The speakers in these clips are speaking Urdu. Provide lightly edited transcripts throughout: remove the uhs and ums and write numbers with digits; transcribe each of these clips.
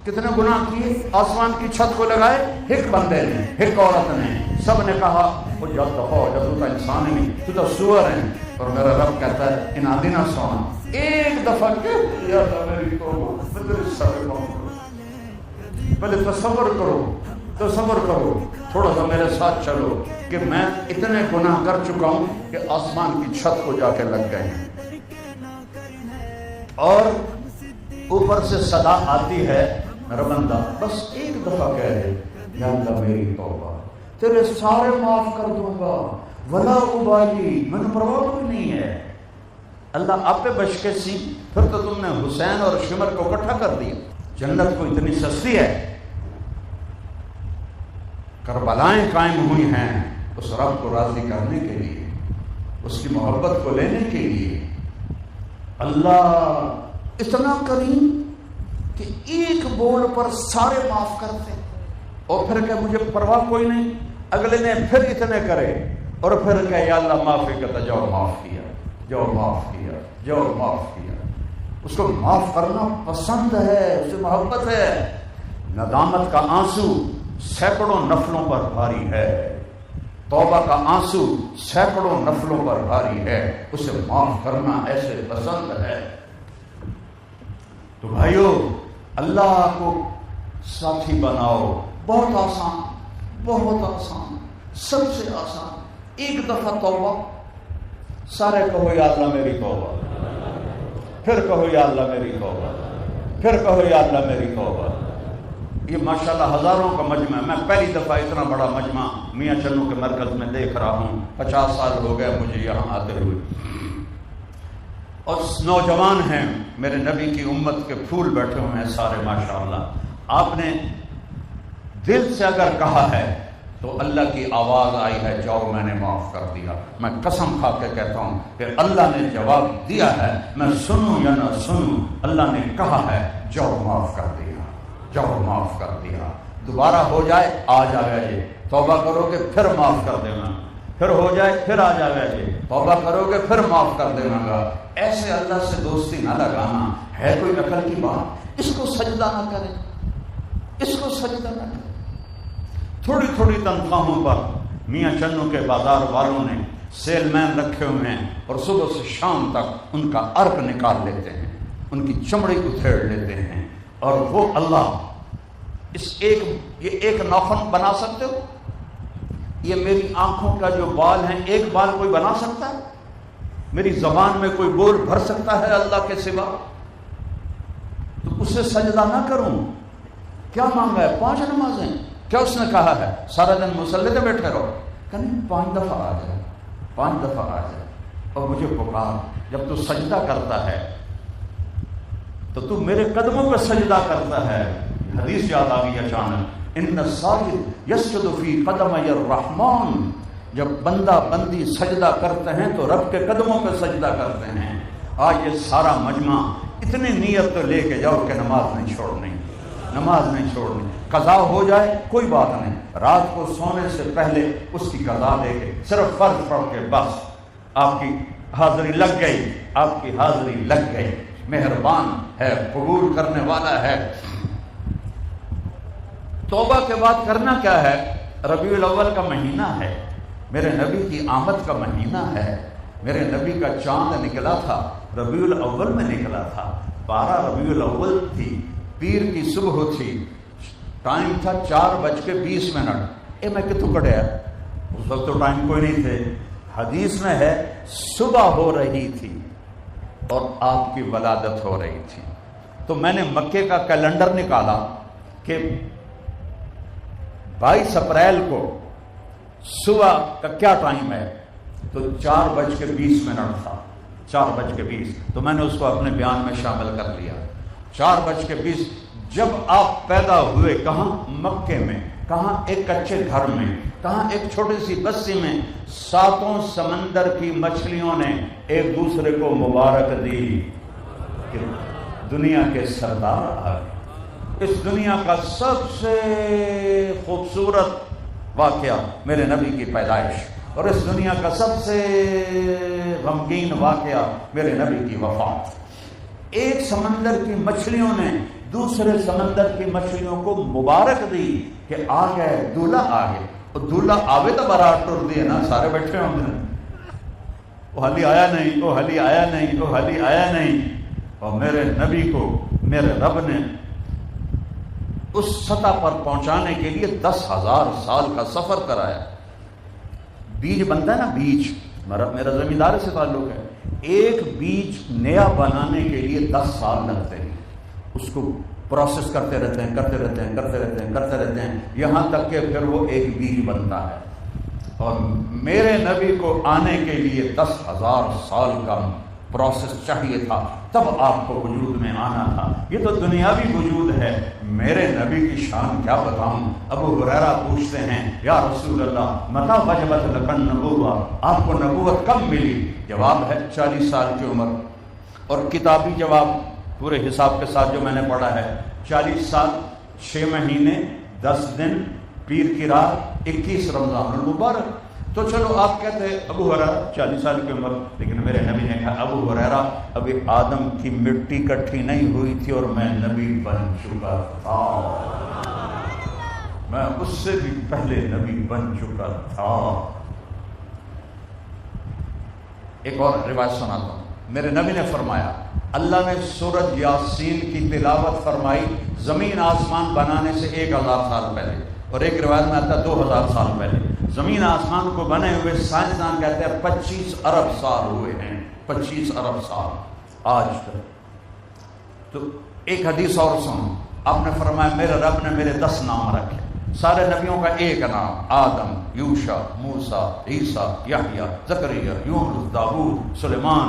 کتنے گناہ کیے، آسمان کی چھت کو لگائے ایک بندے نے، ایک عورت نے، سب نے کہا وہ جب تو انسان ہی نہیں، تو سور ہے۔ اور میرا رب کہتا ہے انادی نہ سونا، ایک دفعہ یا میری پہلے تصور کرو، تھوڑا سا میرے ساتھ چلو کہ میں اتنے گناہ کر چکا ہوں کہ آسمان کی چھت کو جا کے لگ گئے ہیں، اور اوپر سے صدا آتی ہے میرا بندہ بس ایک دفعہ کہہ دے یا اللہ میری توبہ، تیرے سارے معاف کر دوں گا، ولا ابالی، میں نے پرواہ کوئی نہیں ہے۔ اللہ آپ پہ بشکے سی، پھر تو تم نے حسین اور شمر کو اکٹھا کر دیا۔ جنت کو اتنی سستی ہے، کربلائیں قائم ہوئی ہیں اس رب کو راضی کرنے کے لیے، اس کی محبت کو لینے کے لیے۔ اللہ اتنا کریم کہ ایک بول پر سارے معاف کرتے، اور پھر کہ مجھے پرواہ کوئی نہیں، اگلے نے پھر اتنے کرے اور پھر کہ یا اللہ معافی کرتا جاؤ، معاف کیا جاؤ، معاف کیا جاؤ، معاف کیا۔ اس کو معاف کرنا پسند ہے، اسے محبت ہے۔ ندامت کا آنسو سینکڑوں نفلوں پر بھاری ہے، توبہ کا آنسو سینکڑوں نفلوں پر بھاری ہے، اسے معاف کرنا ایسے پسند ہے۔ تو بھائیو، اللہ کو ساتھی بناؤ، بہت آسان، بہت آسان، سب سے آسان۔ ایک دفعہ توبہ، سارے کہو یا اللہ میری توبہ، پھر کہو یا اللہ میری توبہ، پھر کہو یا اللہ میری توبہ۔ یہ ماشاءاللہ ہزاروں کا مجمع ہے، میں پہلی دفعہ اتنا بڑا مجمع میاں چنو کے مرکز میں دیکھ رہا ہوں، 50 سال ہو گئے مجھے یہاں آتے ہوئے، اور نوجوان ہیں، میرے نبی کی امت کے پھول بیٹھے ہوئے ہیں سارے ماشاءاللہ۔ آپ نے دل سے اگر کہا ہے تو اللہ کی آواز آئی ہے جاؤ میں نے معاف کر دیا۔ میں قسم کھا کے کہتا ہوں کہ اللہ نے جواب دیا ہے، میں سنوں یا نہ سنوں، اللہ نے کہا ہے جاؤ معاف کر دیا، جاؤ معاف کر دیا۔ دوبارہ ہو جائے آ جائے جی، توبہ کرو گے پھر معاف کر دینا، پھر ہو جائے پھر آ جائے جی، توبہ کرو گے پھر معاف کر دینا گا۔ ایسے اللہ سے دوستی نہ لگانا ہے کوئی عقل کی بات۔ اس کو سجدہ نہ کرے، اس کو سجدہ نہ کرے۔ تھوڑی تھوڑی تنخواہوں پر میاں چنو کے بازار والوں نے سیل مین رکھے ہوئے ہیں، اور صبح سے شام تک ان کا عرق نکال لیتے ہیں، ان کی چمڑی ادھیڑ لیتے ہیں، اور وہ اللہ یہ ایک ناخن بنا سکتے ہو؟ یہ میری آنکھوں کا جو بال ہیں، ایک بال کوئی بنا سکتا ہے؟ میری زبان میں کوئی بول بھر سکتا ہے اللہ کے سوا؟ تو اسے سجدہ نہ کروں؟ کیا مانگا ہے؟ 5 نمازیں۔ کیا اس نے کہا ہے سارا دن مصلی پہ بیٹھے رہو؟ کہ نہیں، 5 دفعہ آ جائے، 5 دفعہ آ جائے اور مجھے پکار۔ جب تو سجدہ کرتا ہے تو تو میرے قدموں پہ سجدہ کرتا ہے۔ حدیث یاد آ گئی اچانک، ان الساجد یسجد فی قدمی الرحمن، جب بندہ بندی سجدہ کرتے ہیں تو رب کے قدموں پہ سجدہ کرتے ہیں۔ آج یہ سارا مجمع اتنی نیت تو لے کے جاؤ کہ نماز نہیں چھوڑنی، نماز نہیں چھوڑنی۔ قضا ہو جائے کوئی بات نہیں، رات کو سونے سے پہلے اس کی قضا لے کے صرف فرض پڑھ کے بس آپ کی حاضری لگ گئی، آپ کی حاضری لگ گئی۔ مہربان ہے، قبول کرنے والا ہے۔ توبہ کے بعد کرنا کیا ہے؟ ربیع الاول کا مہینہ ہے، میرے نبی کی آمد کا مہینہ ہے۔ میرے نبی کا چاند نکلا تھا ربیع الاول میں نکلا تھا، 12 ربیع الاول تھی، پیر کی صبح تھی، ٹائم تھا 4:20۔ اے میں کتوں کٹیا، اس وقت تو ٹائم کوئی نہیں تھے۔ حدیث میں ہے صبح ہو رہی تھی اور آپ کی ولادت ہو رہی تھی۔ تو میں نے مکے کا کیلنڈر نکالا کہ 22 اپریل کو صبح کا کیا ٹائم ہے، تو 4:20 تھا، 4:20۔ تو میں نے اس کو اپنے بیان میں شامل کر لیا۔ 4:20 جب آپ پیدا ہوئے، کہاں؟ مکے میں۔ کہاں؟ ایک کچے گھر میں۔ کہاں؟ ایک چھوٹی سی بستی میں۔ 7 سمندر کی مچھلیوں نے ایک دوسرے کو مبارک دی کہ دنیا کے سردار آ گئے۔ اس دنیا کا سب سے خوبصورت واقعہ میرے نبی کی پیدائش، اور اس دنیا کا سب سے غمگین واقعہ میرے نبی کی وفات۔ ایک سمندر کی مچھلیوں نے دوسرے سمندر کی مچھلیوں کو مبارک دی کہ آ گئے دولہا آ گئے. اور دولہا آوے تو بارات ٹر دی ہے نا, سارے بیٹھے ہوں گے, وہ حلی آیا نہیں, وہ حلی آیا نہیں, وہ حلی آیا نہیں. اور میرے نبی کو میرے رب نے اس سطح پر پہنچانے کے لیے 10,000 سال کا سفر کرایا. بیج بنتا ہے نا, بیج, میرا زمیندار سے تعلق ہے, ایک بیج نیا بنانے کے لیے 10 سال لگتے ہیں. اس کو پروسیس کرتے رہتے ہیں یہاں تک کہ پھر وہ ایک بیج بنتا ہے. اور میرے نبی کو آنے کے لیے 10,000 سال کا پروسیس چاہیے تھا, تب آپ کو وجود میں آنا تھا. یہ تو دنیاوی وجود ہے, میرے نبی کی شان کیا بتاؤں. ابو ہریرہ پوچھتے ہیں یا رسول اللہ متی وجبت لک النبوۃ, آپ کو نبوت کب ملی؟ جواب ہے 40 سال کی عمر. اور کتابی جواب پورے حساب کے ساتھ جو میں نے پڑھا ہے 40 سال 6 مہینے 10 دن پیر کی رات 21 رمضان المبارک. تو چلو آپ کہتے ہیں ابو ہریرہ 40 سال کی عمر, لیکن میرے نبی نے کہا ابو ہریرہ ابھی آدم کی مٹی کٹھی نہیں ہوئی تھی اور میں نبی بن چکا تھا, میں اس سے بھی پہلے نبی بن چکا تھا. ایک اور روایت سناتا ہوں. میرے نبی نے فرمایا اللہ نے سورۃ یاسین کی تلاوت فرمائی زمین آسمان بنانے سے 1000 سال پہلے, اور ایک روایت میں آتا ہے 2000 سال پہلے. زمین آسمان کو بنے ہوئے سائنسدان کہتے ہیں 25 ارب سال ہوئے ہیں, 25 ارب سال آج تک. تو ایک حدیث اور سنو, آپ نے فرمایا میرے رب نے میرے 10 نام رکھے, سارے نبیوں کا ایک نام, آدم, یوشع, موسیٰ, عیسیٰ, یحییٰ, زکریا, یونس, داؤد, سلیمان,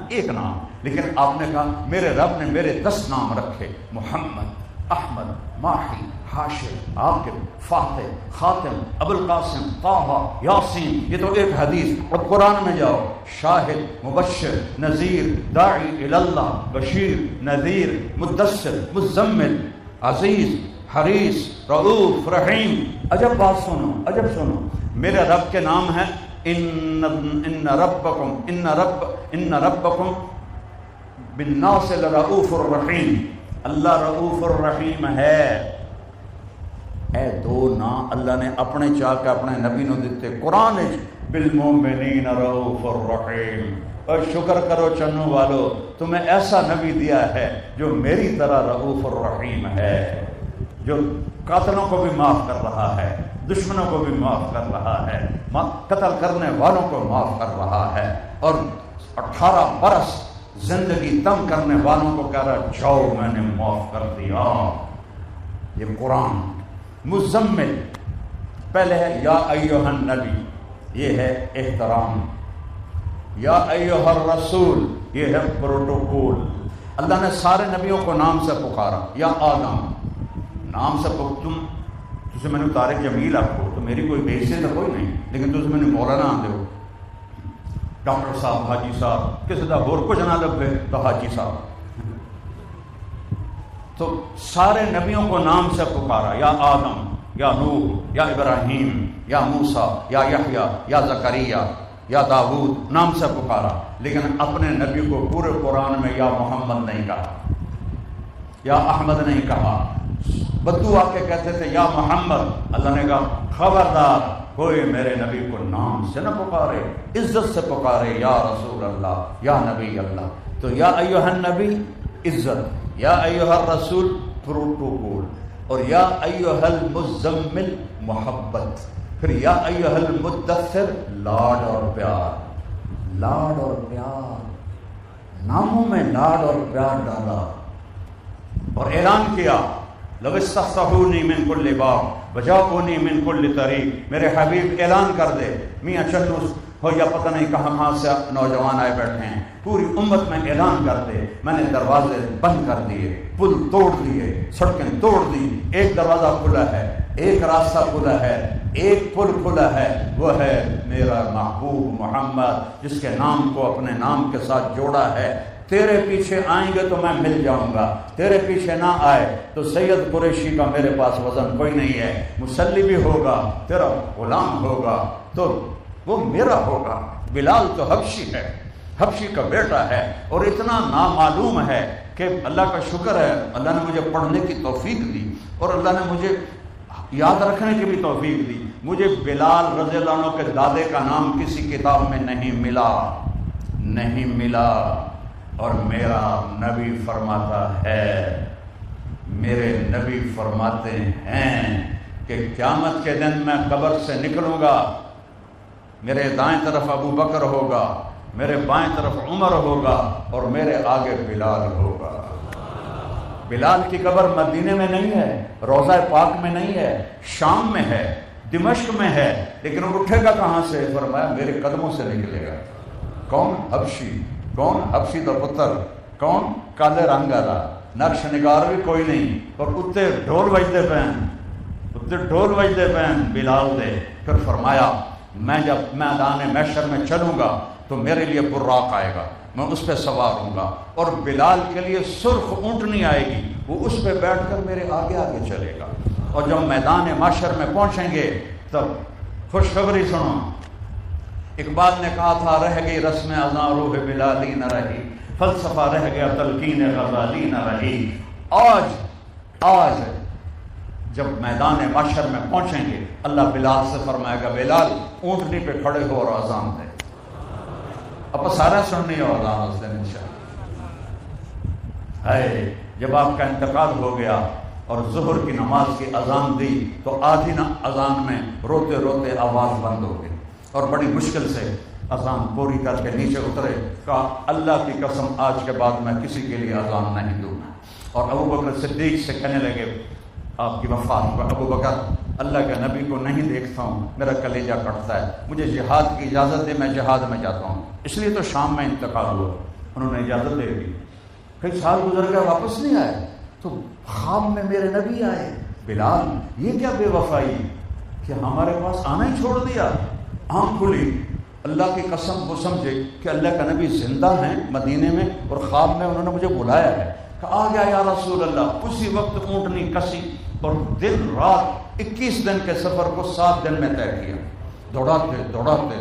ایک نام. لیکن آپ نے کہا میرے رب نے میرے 10 نام رکھے, محمد, احمد, ماہی, حاشر, عاقب, فاتح, خاتم, ابوالقاسم, طٰہٰ, یاسین. یہ تو ایک حدیث. اور قرآن میں جاؤ, شاہد, مبشر, نذیر, داعی اللہ, بشیر, نذیر, مدثر, مزمل, عزیز, حریص, رؤوف, رحیم. عجب بات سنو, عجب سنو, میرے رب کے نام ہیں ان ربکم بالناس لرؤوف الرحیم. اللہ رؤوف الرحیم ہے. اے 2 نام اللہ نے اپنے چاہ کے اپنے نبی نو دیتے. قرآن بالمؤمنین رؤوف الرحیم. اور شکر کرو چنو والو, تمہیں ایسا نبی دیا ہے جو میری طرح رؤوف الرحیم ہے, جو قاتلوں کو بھی معاف کر رہا ہے, دشمنوں کو بھی معاف کر رہا ہے, قتل کرنے والوں کو معاف کر رہا ہے, اور 18 برس زندگی تنگ کرنے والوں کو کہہ رہا جاؤ میں نے معاف کر دیا. یہ قرآن. مزمل پہلے ہے یا ایھا النبی, یہ ہے احترام. یا ایھا الرسول, یہ ہے پروٹوکول. اللہ نے سارے نبیوں کو نام سے پکارا. یا آدم, نام سے تجھے میں نے طارق جمیل آکھو تو میری کوئی حیثیت تو کوئی نہیں, لیکن تجھے میں نے مولانا آن دو, ڈاکٹر صاحب, حاجی صاحب, کسی دا اور کچھ نہ لگے تو حاجی صاحب. تو سارے نبیوں کو نام سے پکارا. یا آدم, یا نوح, یا ابراہیم, یا موسیٰ, یا یحییٰ, یا زکریا, یا داؤد, نام سے پکارا. لیکن اپنے نبی کو پورے قرآن میں یا محمد نہیں کہا, یا احمد نہیں کہا. بدو آ کے کہتے تھے یا محمد. اللہ نے کہا خبردار کوئی میرے نبی کو نام سے نہ پکارے, عزت سے پکارے, یا رسول اللہ, یا نبی اللہ. تو یا ایھا النبی عزت, یا ایھا الرسول پروٹوکول, اور یا ایھا المزمل محبت, پھر یا ایھا المدثر لاڈ اور پیار. لاڈ اور پیار, ناموں میں لاڈ اور پیار ڈالا اور اعلان کیا لو استفتحونی من کل باب وجاؤنی من کل طریق. میرے حبیب اعلان کر دے, میاں چنو ہو یا پتہ نہیں کہاں سے نوجوان آئے بیٹھے ہیں, پوری امت میں اعلان کر دے میں نے دروازے بند کر دیے, پل توڑ دیے, سڑکیں توڑ دی. ایک دروازہ کھلا ہے, ایک راستہ کھلا ہے, ایک پل کھلا ہے, وہ ہے میرا محبوب محمد جس کے نام کو اپنے نام کے ساتھ جوڑا ہے. تیرے پیچھے آئیں گے تو میں مل جاؤں گا, تیرے پیچھے نہ آئے تو سید قریشی کا میرے پاس وزن کوئی نہیں ہے. مسلی بھی ہوگا, تیرا غلام ہوگا تو وہ میرا ہوگا. بلال تو حبشی ہے, حبشی کا بیٹا ہے, اور اتنا نامعلوم ہے کہ اللہ کا شکر ہے اللہ نے مجھے پڑھنے کی توفیق دی اور اللہ نے مجھے یاد رکھنے کی بھی توفیق دی. مجھے بلال رضی اللہ عنہ کے دادے کا نام کسی کتاب میں نہیں ملا. اور میرا نبی فرماتا ہے، میرے نبی فرماتے ہیں کہ قیامت کے دن میں قبر سے نکلوں گا، میرے دائیں طرف ابو بکر ہوگا، میرے بائیں طرف عمر ہوگا اور میرے آگے بلال ہوگا. بلال کی قبر مدینے میں نہیں ہے، روضہ پاک میں نہیں ہے، شام میں ہے، دمشق میں ہے، لیکن وہ اٹھے گا کہاں سے؟ فرمایا میرے قدموں سے نکلے گا. کون؟ حبشی. کون؟ حبشی دا پتر. کون؟ کالے رنگ والا، نقش نگار بھی کوئی نہیں، اور اتنے ڈھول بجتے پین بلال دے. پھر فرمایا میں جب میدان محشر میں چلوں گا تو میرے لیے براق آئے گا، میں اس پہ سوار ہوں گا، اور بلال کے لیے سرخ اونٹنی آئے گی، وہ اس پہ بیٹھ کر میرے آگے آگے چلے گا. اور جب میدان محشر میں پہنچیں گے تب خوشخبری سنو. اقبال نے کہا تھا رہ گئی رسم اذاں روح بلالی نہ رہی، فلسفہ رہ گیا تلقین غزالی نہ رہی. آج جب میدان محشر میں پہنچیں گے اللہ بلال سے فرمائے گا بلال اونٹنی پہ کھڑے ہو اور اذان دے. اب سارا سننی ہو اذان اس دن انشاءاللہ. جب آپ کا انتقال ہو گیا اور ظہر کی نماز کی اذان دی تو آدھی اذان میں روتے روتے آواز بند ہو گئی اور بڑی مشکل سے اذان پوری کر کے نیچے اترے. کہا اللہ کی قسم آج کے بعد میں کسی کے لیے اذان نہیں دوں گا. اور ابو بکر صدیق سے کہنے لگے آپ کی وفات پر ابو بکر اللہ کے نبی کو نہیں دیکھتا ہوں میرا کلیجہ کٹتا ہے، مجھے جہاد کی اجازت دے، میں جہاد میں جاتا ہوں. اس لیے تو شام میں انتقال ہوا. انہوں نے اجازت دے دی. کئی سال گزر گئے واپس نہیں آئے تو خواب میں میرے نبی آئے. بلال یہ کیا بے وفائی کہ ہمارے پاس آنا ہی چھوڑ دیا. آنکھ کھلی، اللہ کی قسم وہ سمجھے کہ اللہ کا نبی زندہ ہیں مدینے میں اور خواب میں انہوں نے مجھے بلایا ہے. کہ آ گیا یا رسول اللہ. اسی وقت اونٹنی کسی اور دن رات 21 دن کے سفر کو 7 دن میں طے کیا. دوڑاتے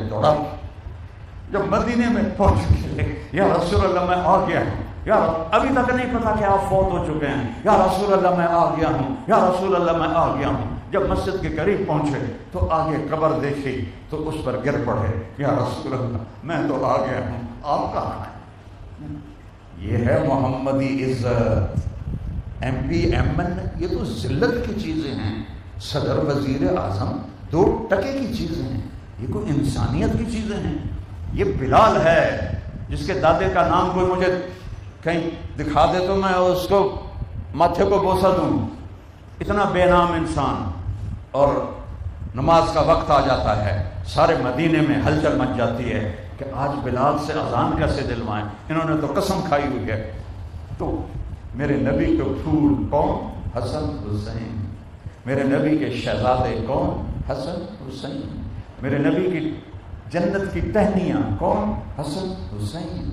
جب مدینے میں پہنچ گئے یا رسول اللہ میں آ گیا ہوں، یا ابھی تک نہیں پتا کہ آپ فوت ہو چکے ہیں. یا رسول اللہ میں آ گیا ہوں، یا رسول اللہ میں آ گیا ہوں. جب مسجد کے قریب پہنچے تو آگے قبر دیکھی تو اس پر گر پڑے. یا رسول اللہ میں تو آ گیا ہوں، آپ کہاں ہیں؟ یہ ہے محمدی عزت. ایم پی ایم این یہ تو ذلت کی چیزیں ہیں. صدر وزیر اعظم 2 ٹکے کی چیزیں ہیں، یہ کوئی انسانیت کی چیزیں ہیں. یہ بلال ہے جس کے دادے کا نام کوئی مجھے کہیں دکھا دے تو میں اس کو ماتھے کو بوسہ دوں. اتنا بے نام انسان. اور نماز کا وقت آ جاتا ہے، سارے مدینے میں ہلچل مچ جاتی ہے کہ آج بلال سے اذان کیسے دلوائیں. انہوں نے تو قسم کھائی ہوئی ہے. تو میرے نبی کے پھول کون؟ حسن حسین. میرے نبی کے شہزادے کون؟ حسن حسین. میرے نبی کی جنت کی ٹہنیاں کون؟ حسن حسین.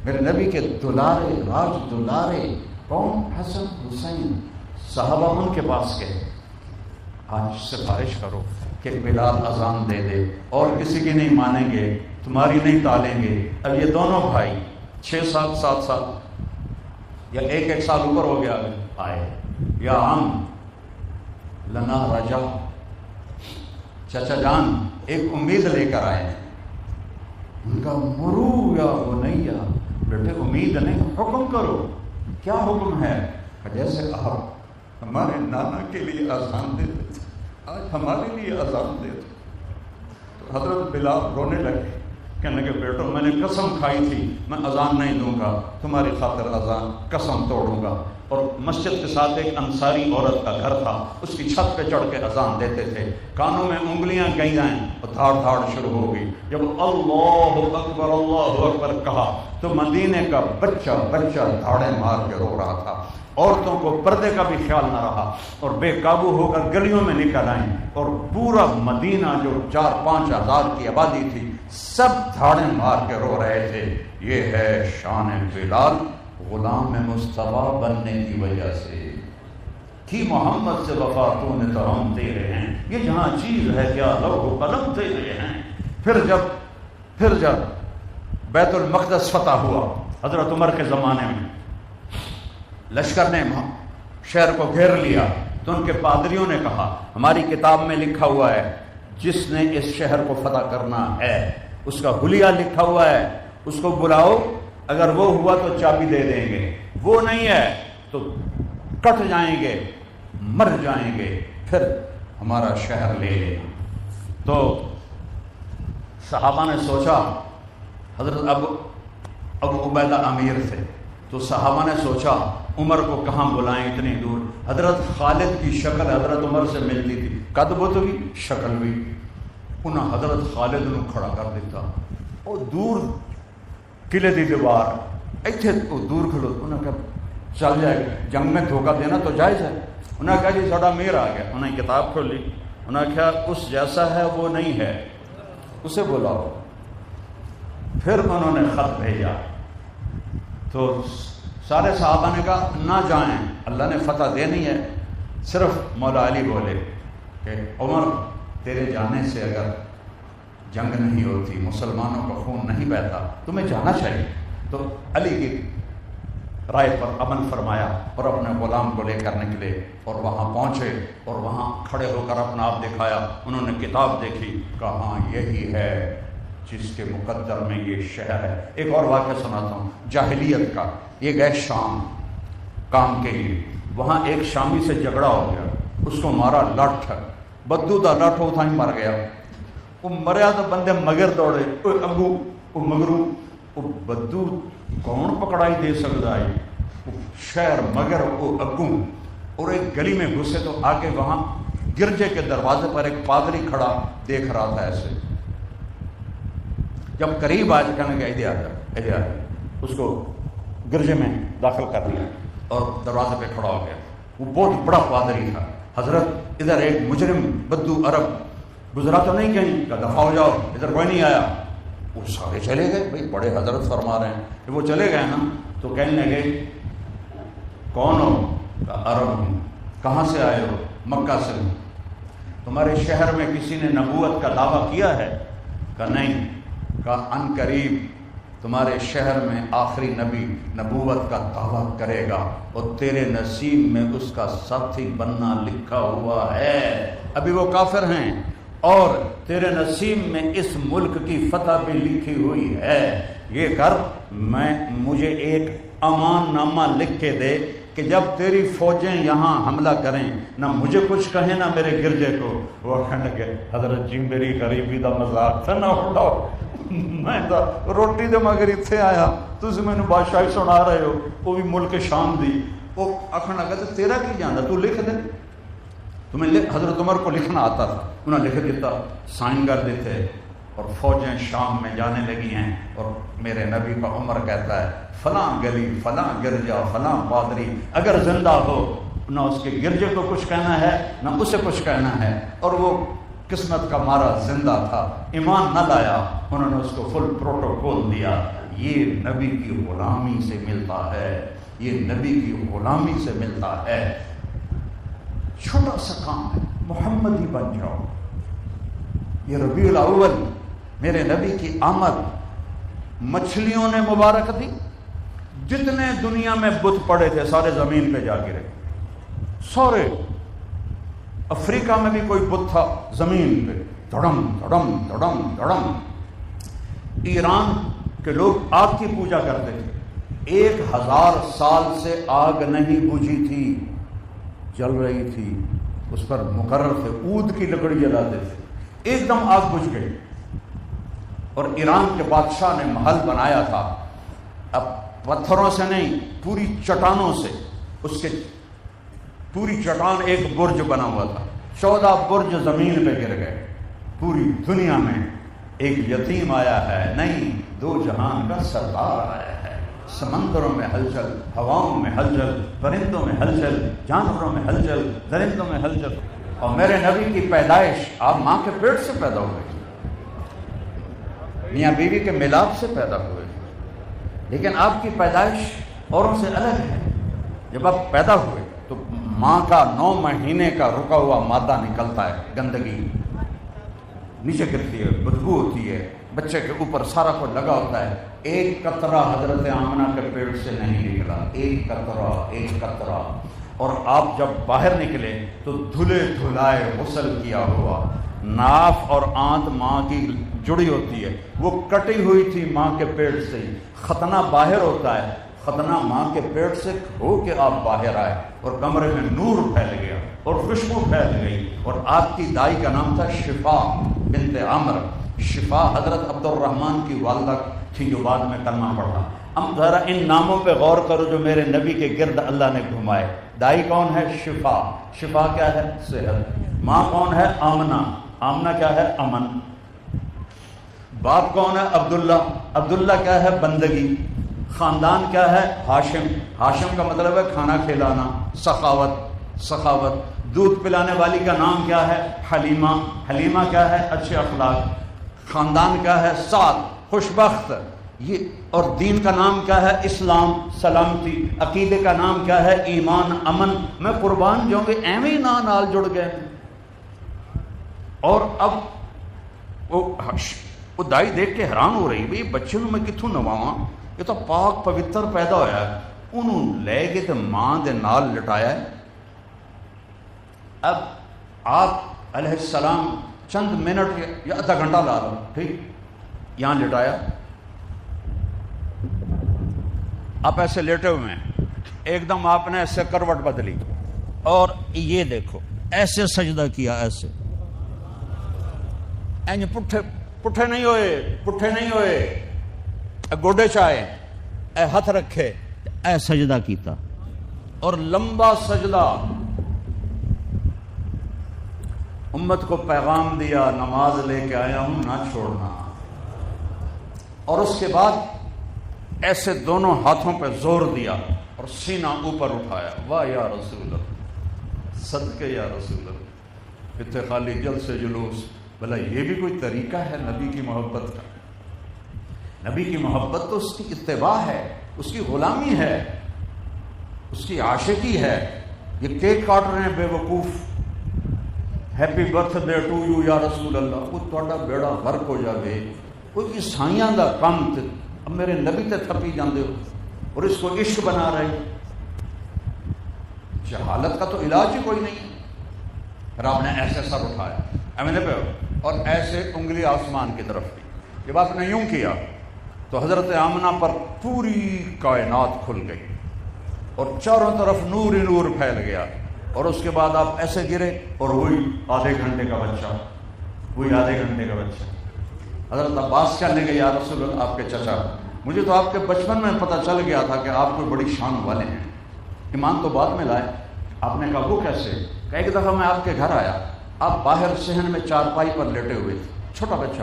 میرے نبی کے دلارے راج دلارے کون؟ حسن حسین. صحابہ ان کے پاس گئے آج سفارش کرو کہ بلال اذان دے دے، اور کسی کی نہیں مانیں گے، تمہاری نہیں ٹالیں گے. اب یہ دونوں بھائی 6 سال 7 سال یا 1 سال اوپر ہو گیا آئے. یا ہم لنا رجا، چچا جان ایک امید لے کر آئے ہیں. ان کا مرو یا بنیا، بیٹے امید نہیں، حکم کرو. کیا حکم ہے؟ جیسے آپ ہمارے نانا کے لیے اذان دیتے تھے آج ہمارے لیے اذان دیتے. تو حضرت بلال رونے لگے، کہنے لگے بیٹو میں نے قسم کھائی تھی میں اذان نہیں دوں گا، تمہاری خاطر اذان قسم توڑوں گا. اور مسجد کے ساتھ ایک انصاری عورت کا گھر تھا، اس کی چھت پہ چڑھ کے اذان دیتے تھے. کانوں میں انگلیاں گئی جائیں اور دھاڑ دھاڑ شروع ہو گئی. جب اللہ اکبر کہا تو مدینے کا بچہ دھاڑے مار کے رو رہا تھا. عورتوں کو پردے کا بھی خیال نہ رہا اور بے قابو ہو کر گلیوں میں نکل آئیں. اور پورا مدینہ جو 4-5 ہزار کی آبادی تھی سب دھاڑے مار کے رو رہے تھے. یہ ہے شان بلال، غلام مصطفیٰ بننے کی وجہ سے. کی محمد سے وفا تو نے تو ہم تیرے ہیں، یہ جہاں چیز ہے کیا لوح و قلم تیرے ہیں. پھر جب بیت المقدس فتح ہوا حضرت عمر کے زمانے میں، لشکر نے شہر کو گھیر لیا تو ان کے پادریوں نے کہا ہماری کتاب میں لکھا ہوا ہے جس نے اس شہر کو فتح کرنا ہے اس کا حلیہ لکھا ہوا ہے، اس کو بلاؤ، اگر وہ ہوا تو چابی دے دیں گے، وہ نہیں ہے تو کٹ جائیں گے، مر جائیں گے، پھر ہمارا شہر لے لینا۔ تو صحابہ نے سوچا، حضرت ابو عبیدہ امیر تھے، تو صحابہ نے سوچا عمر کو کہاں بلائیں اتنی دور۔ حضرت خالد کی شکل حضرت عمر سے ملتی تھی، قد بت بھی شکل بھی، انہیں حضرت خالد نے کھڑا کر دیتا اور دور قلعے دی دیوار ایتھے دور کھلو، انہیں کہا چل جائے گا، جنگ میں دھوکہ دینا تو جائز ہے۔ انہیں کہا جی ساڈا امیر آ گیا، انہیں کتاب کھولی، انہیں کہا اس جیسا ہے وہ نہیں ہے، اسے بلاؤ۔ پھر انہوں نے خط بھیجا تو سارے صحابہ نے کہا نہ جائیں، اللہ نے فتح دینی ہے۔ صرف مولا علی بولے کہ عمر تیرے جانے سے اگر جنگ نہیں ہوتی، مسلمانوں کا خون نہیں بہتا، تمہیں جانا چاہیے۔ تو علی کی رائے پر عمل فرمایا اور اپنے غلام کو لے کر نکلے اور وہاں پہنچے اور وہاں کھڑے ہو کر اپنا آپ دکھایا۔ انہوں نے کتاب دیکھی، کہا ہاں یہی ہے جس کے مقدر میں یہ شہر ہے۔ ایک اور واقعہ سناتا ہوں جاہلیت کا۔ یہ گئے شام کام کے لیے، وہاں ایک شامی سے جھگڑا ہو گیا، اس کو مارا لٹ، بدو دا لٹ اتھا ہی مر گیا۔ وہ مریا تو بندے مگر دوڑے، او ابو او مگرو، او بدو کون پکڑائی دے سکتا ہے، شہر مگر او اگو۔ اور ایک گلی میں گھسے تو آگے وہاں گرجے کے دروازے پر ایک پادری کھڑا دیکھ رہا تھا ایسے۔ جب قریب آج کہنے گیا ادھر آ جا، ادھر آ جا، اس کو گرجے میں داخل کر دیا اور دروازے پہ کھڑا ہو گیا۔ وہ بہت بڑا پادری تھا۔ حضرت ادھر ایک مجرم بدو عرب گزرا تو نہیں کہیں، کہ دفاع ہو جاؤ، ادھر کوئی نہیں آیا۔ وہ سارے چلے گئے، بھائی بڑے حضرت فرما رہے ہیں۔ جب وہ چلے گئے نا تو کہنے لگے کون ہو؟ کہ عرب ہوں۔ کہاں سے آئے ہو؟ مکہ سے ہوں۔ تمہارے شہر میں کسی نے نبوت کا دعویٰ کیا ہے؟ کہ نہیں۔ کہا ان قریب تمہارے شہر میں آخری نبی نبوت کا دعویٰ کرے گا اور تیرے نصیب میں اس کا ساتھی بننا لکھا ہوا ہے۔ ابھی وہ کافر ہیں اور تیرے نصیب میں اس ملک کی فتح بھی لکھی ہوئی ہے۔ یہ کر، مجھے ایک امان نامہ لکھ کے دے کہ جب تیری فوجیں یہاں حملہ کریں نہ مجھے کچھ کہیں نہ میرے گرجے کو۔ وہ کہنے لگے حضرت جی میری غریبی دا مذاق تھا، نہ اڑاؤ، میں روٹی دے مگر اتنے آیا، تسی مینوں بادشاہی سنا رہے ہو، وہ بھی ملک شام دی۔ وہ آخر لگا تو تیرا کی جانا، تو لکھ دے۔ تمہیں حضرت عمر کو لکھنا آتا تھا، انہوں نے لکھ دیتا، سائن کر دیتے اور فوجیں شام میں جانے لگی ہیں۔ اور میرے نبی کا عمر کہتا ہے فلاں گلی، فلاں گرجا، فلاں پادری اگر زندہ ہو، نہ اس کے گرجے کو کچھ کہنا ہے نہ اسے کچھ کہنا ہے۔ اور وہ قسمت کا مارا زندہ تھا، ایمان نہ لایا، انہوں نے اس کو فل پروٹوکول دیا۔ یہ نبی کی غلامی سے ملتا ہے، یہ نبی کی غلامی سے ملتا ہے۔ چھوٹا سا کام ہے، محمدی بن جاؤ۔ یہ ربیع الاول میرے نبی کی آمد مچھلیوں نے مبارک دی۔ جتنے دنیا میں بت پڑے تھے سارے زمین پہ جا گرے، سارے۔ افریقہ میں بھی کوئی بت تھا زمین پہ، دھڑم دھڑم دھڑم دھڑم۔ ایران کے لوگ آگ کی پوجا کرتے تھے، 1000 سال سے آگ نہیں بجھی تھی، جل رہی تھی، اس پر مقرر تھے، عود کی لکڑی جلاتے تھے، ایک دم آگ بجھ گئی۔ اور ایران کے بادشاہ نے محل بنایا تھا، اب پتھروں سے نہیں، پوری چٹانوں سے، اس کے پوری چٹان ایک برج بنا ہوا تھا، 14 برج زمین پہ گر گئے۔ پوری دنیا میں ایک یتیم آیا ہے نہیں، 2 جہان کا سردار آیا ہے۔ سمندروں میں ہلچل، ہواؤں میں ہلچل، پرندوں میں ہلچل، جانوروں میں ہلچل، درندوں میں ہلچل۔ اور میرے نبی کی پیدائش آپ ماں کے پیٹ سے پیدا ہوئے، میاں بیوی کے ملاپ سے پیدا ہوئے، لیکن آپ کی پیدائش اوروں سے الگ ہے۔ جب آپ پیدا ہوئے تو ماں کا 9 مہینے کا رکا ہوا مادہ نکلتا ہے، گندگی نیچے گرتی ہے، بدبو ہوتی ہے، بچے کے اوپر سارا کو لگا ہوتا ہے، ایک قطرہ حضرت آمنہ کے پیٹ سے نہیں نکلا، ایک قطرہ. اور آپ جب باہر نکلے تو دھلے دھلائے غسل کیا ہوا، ناف اور آنت ماں کی جڑی ہوتی ہے، وہ کٹی ہوئی تھی ماں کے پیٹ سے ہی. ختنہ باہر ہوتا ہے، ختنہ ماں کے پیٹ سے ہو کے آپ باہر آئے اور کمرے میں نور پھیل گیا اور خوشبو پھیل گئی. اور آپ کی دائی کا نام تھا شفا بنت عمر. شفا حضرت عبد الرحمن کی والدہ تھی جو بعد میں کلمہ پڑھا. ہم ذرا ان ناموں پہ غور کرو جو میرے نبی کے گرد اللہ نے گھمائے. دائی کون ہے؟ شفا. شفا کیا ہے؟ صحت. ماں کون ہے؟ آمنہ. آمنہ کیا ہے؟ امن. باپ کون ہے؟ عبداللہ. عبداللہ کیا ہے؟ بندگی. خاندان کیا ہے؟ ہاشم. ہاشم کا مطلب ہے کھانا کھلانا، سخاوت. دودھ پلانے والی کا نام کیا ہے؟ حلیمہ. حلیمہ کیا ہے؟ اچھے اخلاق. خاندان کیا ہے؟ سعد، خوشبخت. یہ اور دین کا نام کیا ہے؟ اسلام، سلامتی. عقیدے کا نام کیا ہے؟ ایمان، امن. میں قربان جاؤں گے ایویں نال جڑ گئے. اور اب وہ دائی دیکھ کے حیران ہو رہی، بھئی بچے میں کتوں نواواں، یہ تو پاک پوتر پیدا ہویا ہے. انہوں لے کے تو ماں دے نال لٹایا ہے. اب آپ علیہ السلام چند منٹ یا آدھا گھنٹہ لا لو، ٹھیک، یہاں لٹایا. آپ ایسے لیٹے ہوئے ہیں، ایک دم آپ نے ایسے کروٹ بدلی اور یہ دیکھو ایسے سجدہ کیا، ایسے پٹھے نہیں ہوئے، گوڈے چاہے اے ہاتھ رکھے، اے سجدہ کیتا اور لمبا سجدہ. امت کو پیغام دیا، نماز لے کے آیا ہوں، نہ چھوڑنا. اور اس کے بعد ایسے دونوں ہاتھوں پہ زور دیا اور سینہ اوپر اٹھایا. واہ یا رسول اللہ، صدقے یا رسول اللہ. اتنے خالی جل سے جلوس، بھلا یہ بھی کوئی طریقہ ہے نبی کی محبت کا؟ نبی کی محبت تو اس کی اتباع ہے، اس کی غلامی ہے، اس کی عاشقی ہے. یہ کیک کاٹ رہے ہیں بے وقوف، happy birthday to you یا رسول اللہ. کوئی تھوڑا بیڑا غرق ہو جائے، کوئی عیسائیاں دا کام تے اب میرے نبی تے تھپی جاندے ہو اور اس کو عشق بنا رہے. جہالت کا تو علاج ہی کوئی نہیں. رب نے ایسے سر اٹھایا ایمنے پہ اور ایسے انگلی آسمان کی طرف کی. جب آپ نے یوں کیا تو حضرت آمنہ پر پوری کائنات کھل گئی اور چاروں طرف نور ہی نور پھیل گیا. اور اس کے بعد آپ ایسے گرے اور وہی آدھے گھنٹے کا بچہ. حضرت عباس کہنے لگے یا رسول اللہ، آپ کے چچا، مجھے تو آپ کے بچپن میں پتہ چل گیا تھا کہ آپ کوئی بڑی شان والے ہیں، ایمان تو بعد میں لائے. آپ نے کہا وہ کیسے؟ کہ ایک دفعہ میں آپ کے گھر آیا، آپ باہر صحن میں چارپائی پر لیٹے ہوئے تھے، چھوٹا بچہ.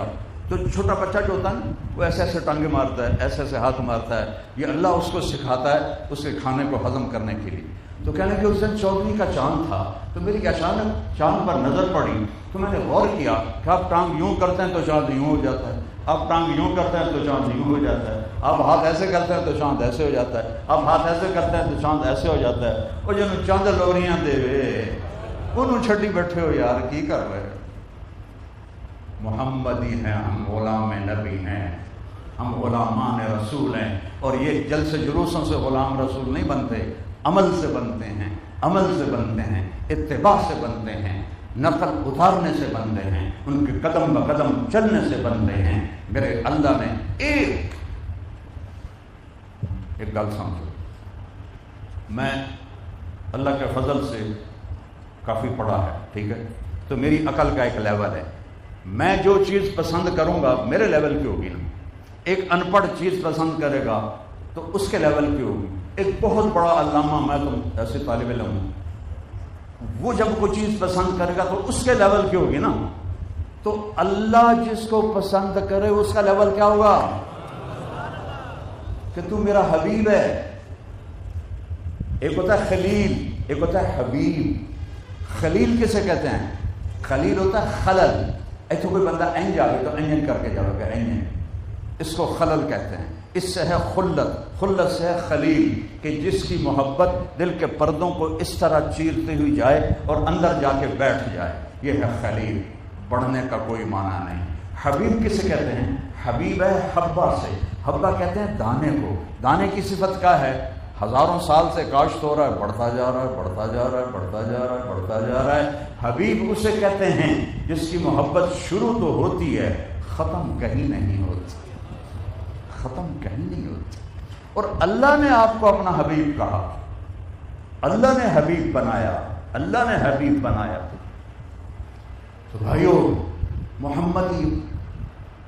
تو چھوٹا بچہ جو ہوتا ہے وہ ایسے ایسے ٹانگیں مارتا ہے، ایسے ایسے ہاتھ مارتا ہے. یہ اللہ اس کو سکھاتا ہے اس کے کھانے کو ہضم کرنے کے لیے. تو کہنے کہ اس دن 14ویں کا چاند تھا، تو میری اچانک چاند پر نظر پڑی تو میں نے غور کیا کہ آپ ٹانگ یوں کرتے ہیں تو چاند یوں ہو جاتا ہے، آپ ٹانگ یوں کرتے ہیں تو چاند یوں ہو جاتا ہے، آپ ہاتھ ایسے کرتے ہیں تو چاند ایسے ہو جاتا ہے، آپ ہاتھ ایسے کرتے ہیں تو چاند ایسے ہو جاتا ہے. وہ جنہوں چاند لوریاں دے وے انہوں چھٹی بیٹھے ہو یار، کی کر رہے؟ محمدی ہیں ہم، غلام نبی ہیں ہم، غلامان رسول ہیں. اور یہ جل سے جلوسوں سے غلام رسول نہیں بنتے، عمل سے بنتے ہیں، اتباع سے بنتے ہیں، نقل اتارنے سے بنتے ہیں، ان کے قدم بقدم چلنے سے بنتے ہیں. میرے اللہ نے ایک گل سمجھو، میں اللہ کے فضل سے کافی پڑھا ہے، ٹھیک ہے، تو میری عقل کا ایک لیول ہے. میں جو چیز پسند کروں گا میرے لیول کی ہوگی نا. ایک ان پڑھ چیز پسند کرے گا تو اس کے لیول کی ہوگی. ایک بہت بڑا علامہ، میں تو ایسے طالب علم ہوں، وہ جب کوئی چیز پسند کرے گا تو اس کے لیول کی ہوگی نا. تو اللہ جس کو پسند کرے اس کا لیول کیا ہوگا؟ کہ تو میرا حبیب ہے. ایک ہوتا ہے خلیل، ایک ہوتا ہے حبیب. خلیل کسے کہتے ہیں؟ خلیل ہوتا ہے خلل. ایسے کوئی بندہ این جاوے تو این کر کے جاوے گا، این، اس کو خلل کہتے ہیں. اس سے ہے خلت سے ہے خلیل، کہ جس کی محبت دل کے پردوں کو اس طرح چیرتے ہوئی جائے اور اندر جا کے بیٹھ جائے، یہ ہے خلیل. بڑھنے کا کوئی معنی نہیں. حبیب کسے کہتے ہیں؟ حبیب ہے حبہ سے، حبہ کہتے ہیں دانے کو، دانے کی صفت کیا ہے؟ ہزاروں سال سے کاشت ہو رہا ہے، بڑھتا جا رہا ہے، بڑھتا جا رہا ہے، بڑھتا جا رہا ہے، بڑھتا جا رہا ہے۔ حبیب اسے کہتے ہیں جس کی محبت شروع تو ہوتی ہے، ختم کہیں نہیں ہوتی، ختم کہیں نہیں ہوتی۔ اور اللہ نے آپ کو اپنا حبیب کہا، اللہ نے حبیب بنایا، اللہ نے حبیب بنایا۔ تو بھائیو محمدی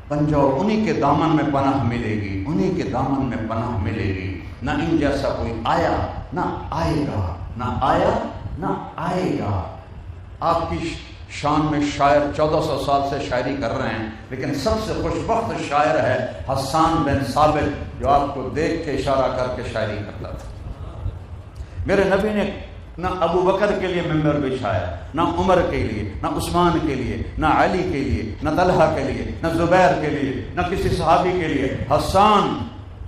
بن جاؤ، انہی کے دامن میں پناہ ملے گی، انہی کے دامن میں پناہ ملے گی۔ نہ ان جیسا کوئی آیا نہ آئے گا، نہ آیا نہ آئے گا۔ آپ کی شان میں شاعر 1400 سال سے شاعری کر رہے ہیں، لیکن سب سے خوش بخت شاعر ہے حسان بن ثابت، جو آپ کو دیکھ کے اشارہ کر کے شاعری کرتا تھا۔ میرے نبی نے نہ ابو بکر کے لیے ممبر بچھایا، نہ عمر کے لیے، نہ عثمان کے لیے، نہ علی کے لیے، نہ طلحہ کے لیے، نہ زبیر کے لیے، نہ کسی صحابی کے لیے۔ حسان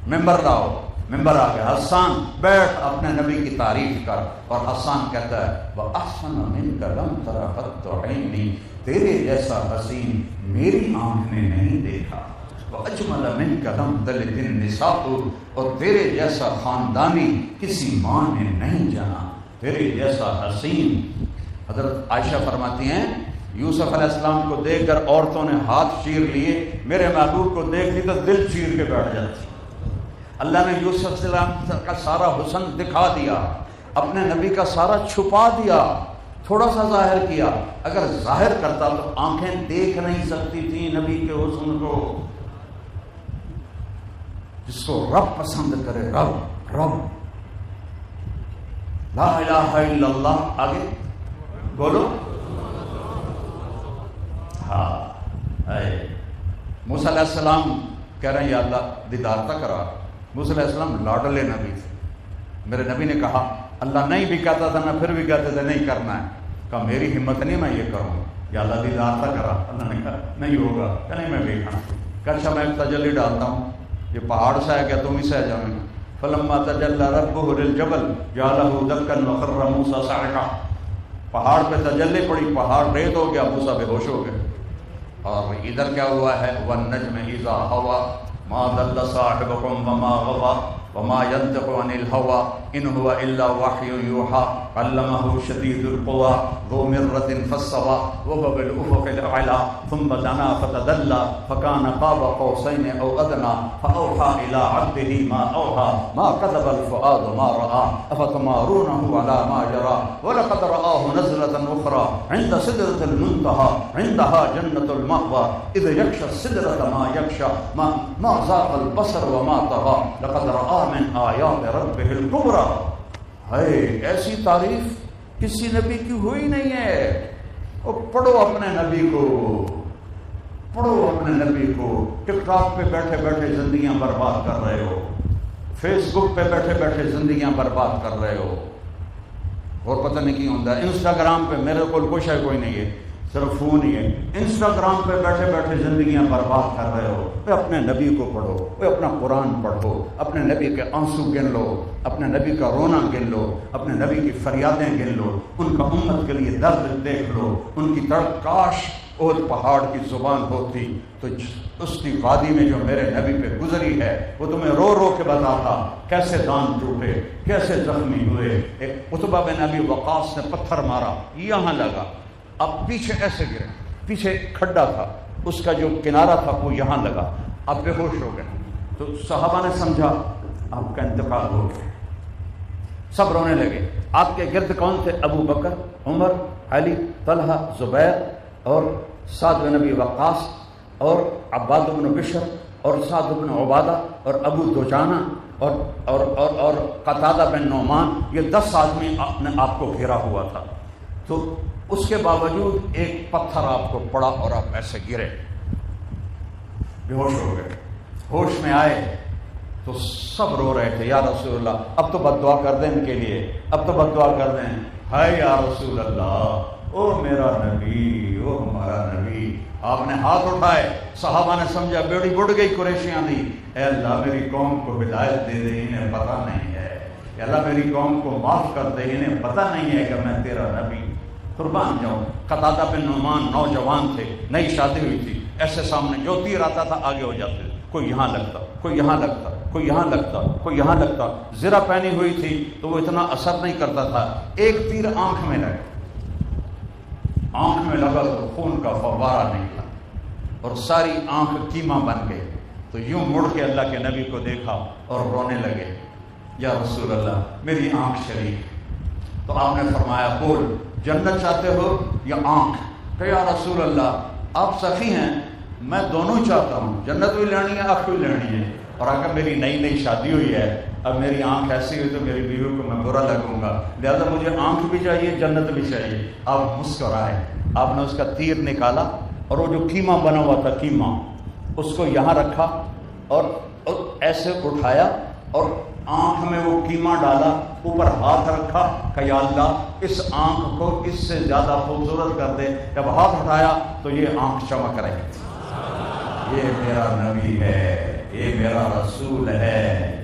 ممبر لاؤ، ممبر آ گیا، حسان بیٹھ اپنے نبی کی تعریف کر۔ اور حسان کہتا ہے وَأَحْسَنَ مِنْكَ لَمْ تَرَ قَطُّ عَيْنِي، تیرے جیسا حسین میری آنکھ نے نہیں دیکھا۔ وَأَجْمَلَ مِنْكَ لَمْ تَلِدِ النِّسَاءُ، اور تیرے جیسا خاندانی کسی ماں نے نہیں جانا، تیرے جیسا حسین۔ حضرت عائشہ فرماتی ہیں یوسف علیہ السلام کو دیکھ کر عورتوں نے ہاتھ چیر لیے، میرے محبوب کو دیکھ لی تو دل چیر کے بیٹھ جاتی۔ اللہ نے یوسف علیہ السلام کا سارا حسن دکھا دیا، اپنے نبی کا سارا چھپا دیا، تھوڑا سا ظاہر کیا۔ اگر ظاہر کرتا تو آنکھیں دیکھ نہیں سکتی تھیں نبی کے حسن کو۔ جس کو رب پسند کرے، رب رب لا الہ الا اللہ، آگے بولو۔ ہاں موسیٰ علیہ السلام کہہ رہے ہیں یا اللہ دیدار تک کرا۔ موسیٰ علیہ السلام لاڈلے نبی تھے، میرے نبی نے کہا اللہ نہیں بھی کہتا تھا، میں پھر بھی کہتے تھے نہیں کرنا ہے، کہا میری ہمت نہیں میں یہ کروں، یا اللہ دیدار تک کرا۔ اللہ نے کہا نہیں ہوگا، کہ نہیں میں دیکھنا۔ کہ اچھا میں ایک تجلی ڈالتا ہوں، یہ پہاڑ سے ہے کیا تم ہی سہ جاؤں؟ فلما تجلی ربہ للجبل جعلہ دکا وخر موسیٰ صعقا، پہاڑ پہ تجلی پڑی، پہاڑ ریت ہو گیا، موسیٰ بے ہوش ہو گئے۔ اور ادھر کیا ہوا ہے والنجم اذا ہوا ما ضل صاحبکم وما غوى وما ينطق عن الهوى ان هو الا وحی یوحى علمه شدید القوى ذو مرة فاستوى وهو بالافق الاعلى ثم دنا فتدلى فكان قاب قوسين او ادنى فاوحى الى عبده ما اوحى ما كذب الفؤاد ما راى افتمارونه على ما يرى ولقد رآه نزلة اخرى عند سدرة المنتهى عندها جنة المأوى اذ يغشى السدرة ما يغشى ما زاغ البصر وما طغى لقد رآه من آیات ربہ الکبریٰ۔ ہے ایسی تعریف کسی نبی کی ہوئی نہیں ہے۔ اور پڑھو اپنے نبی کو، پڑھو اپنے نبی کو۔ ٹک ٹاک پہ بیٹھے بیٹھے زندگیاں برباد کر رہے ہو، فیس بک پہ بیٹھے بیٹھے زندگیاں برباد کر رہے ہو، اور پتہ نہیں کیوں ہوتا ہے۔ انسٹاگرام پہ میرے کو کچھ ہے کوئی نہیں ہے، صرف فون ہی ہے۔ انسٹاگرام پہ بیٹھے بیٹھے زندگیاں برباد کر رہے ہو۔ اپنے نبی کو پڑھو، اپنا قرآن پڑھو، اپنے نبی کے آنسو گن لو، اپنے نبی کا رونا گن لو، اپنے نبی کی فریادیں گن لو، ان کا امت کے لیے درد دیکھ لو، ان کی طرف کاش احد پہاڑ کی زبان ہوتی تو اس کی وادی میں جو میرے نبی پہ گزری ہے وہ تمہیں رو رو کے بتاتا کیسے دان ٹوٹے، کیسے زخمی ہوئے۔ ایک عتبہ بن ابی وقاص نے پتھر مارا، یہاں لگا، اب پیچھے ایسے گرے، پیچھے کھڈا تھا، اس کا جو کنارہ تھا وہ یہاں لگا، اب بے ہوش ہو گئے۔ تو صحابہ نے سمجھا آپ کا انتقال ہو گیا، سب رونے لگے۔ آپ کے گرد کون تھے؟ ابو بکر، عمر، علی، طلحہ، زبیر اور سعد بن ابی وقاص اور عباد بن بشر اور سعد بن عبادہ اور ابو دجانہ اور قتادہ بن نعمان۔ یہ 10 آدمی نے آپ کو گھیرا ہوا تھا۔ تو اس کے باوجود ایک پتھر آپ کو پڑا اور آپ ایسے گرے، بے ہوش ہو گئے۔ ہوش میں آئے تو سب رو رہے تھے، یا رسول اللہ اب تو بد دعا کر دیں ان کے لیے، اب تو بد دعا کر دیں۔ ہائے یا رسول اللہ، او میرا نبی، او ہمارا نبی۔ آپ نے ہاتھ اٹھائے، صحابہ نے سمجھا بیڑی بڑھ گئی قریشیاں دی، اے اللہ میری قوم کو ہدایت دے دے، انہیں پتہ نہیں ہے، اے اللہ میری قوم کو معاف کر دے، انہیں پتہ نہیں ہے کہ میں تیرا نبی۔ قربان جاؤ. قتادہ بن نعمان نوجوان تھے، نئی شادی ہوئی تھی، ایسے سامنے جو تیر آتا تھا آگے ہو جاتے، کوئی یہاں لگتا، کوئی یہاں لگتا، کوئی یہاں لگتا، کوئی یہاں لگتا. زرہ پہنی ہوئی تھی تو وہ اتنا اثر نہیں کرتا تھا. ایک تیر آنکھ میں لگا، آنکھ میں لگا تو خون کا فوارہ نکلا اور ساری آنکھ کیما بن گئی. تو یوں مڑ کے اللہ کے نبی کو دیکھا اور رونے لگے، یا رسول اللہ میری آنکھ چلی. تو آپ نے فرمایا بول جنت چاہتے ہو یا آنکھ؟ کہ یا رسول اللہ آپ سخی ہیں، میں دونوں چاہتا ہوں، جنت بھی لینی ہے آنکھ بھی لینی ہے. اور اگر میری نئی شادی ہوئی ہے، اب میری آنکھ ایسی ہوئی تو میری بیوی کو میں برا لگوں گا، لہذا مجھے آنکھ بھی چاہیے جنت بھی چاہیے. آپ مسکرائے، آپ نے اس کا تیر نکالا اور وہ جو کیما بنا ہوا تھا کیما اس کو یہاں رکھا اور ایسے اٹھایا اور آنکھ میں وہ کیما ڈالا، اوپر ہاتھ رکھا کہ یا اللہ اس آنکھ کو اس سے زیادہ خوبصورت کر دے. جب ہاتھ اٹھایا تو یہ آنکھ چمک رہی تھی. یہ میرا نبی ہے، یہ میرا رسول ہے،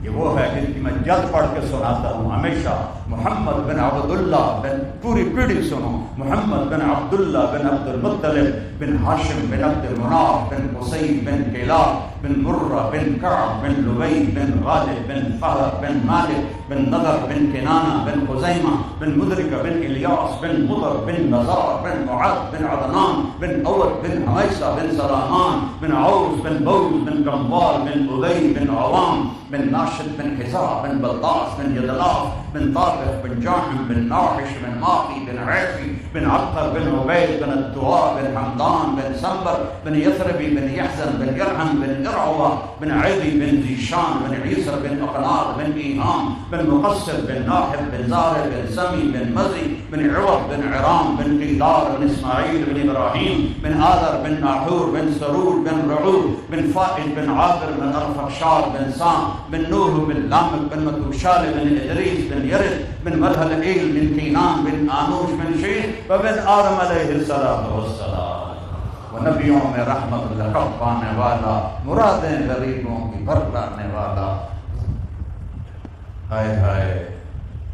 یہ وہ ہے جن کی میں جلد پڑھ کے سناتا ہوں ہمیشہ. محمد بن عبداللہ بن، پوری پیڑھی سنو، محمد بن عبداللہ بن عبد المطلب بن ہاشم بن عبد مناف بن قصی بن کلاب بن مرہ بن کعب بن لبی بن غالب بن فہر بن مالک بن نضر بن کنانہ بن خزیمہ بن مدرکہ بن الیاس بن مضر بن نزار بن معاذ بن عدنان بن اول بن حمیسہ بن سلامان بن عوف بن بوز بن کموال بن ادی بن عوام بن ناشد بن حزاء بن بلطاس بن یدلاف بن طارق بن جاحم بن ناحش بن ماقی بن عیفی بن عبقر بن عبید بن الدعاء بن حمدان بن سنبر بن یثربی بن یحزن بن یرحم بن ارعوہ بن عیدی بن ذیشان بن عیسر بن اقناط بن ایہام بن مقصر بن ناحب بن زارع بن سمی بن مزی بن عوض بن عرام بن قیدار بن اسماعیل بن ابراہیم بن آذر بن ناحور بن سرور بن رعور بن فائد بن عابر بن ارفخشار بن سام بن نوح بن لامک بن متوشال بن ادریس بن یرد بن ملحل ایل بن کینان بن آنوش بن شیخ وبن آدم علیہ السلام. وہ نبیوں میں رحمت لقب پانے والا، مرادیں غریبوں کی بھر لانے والا. ہائے ہائے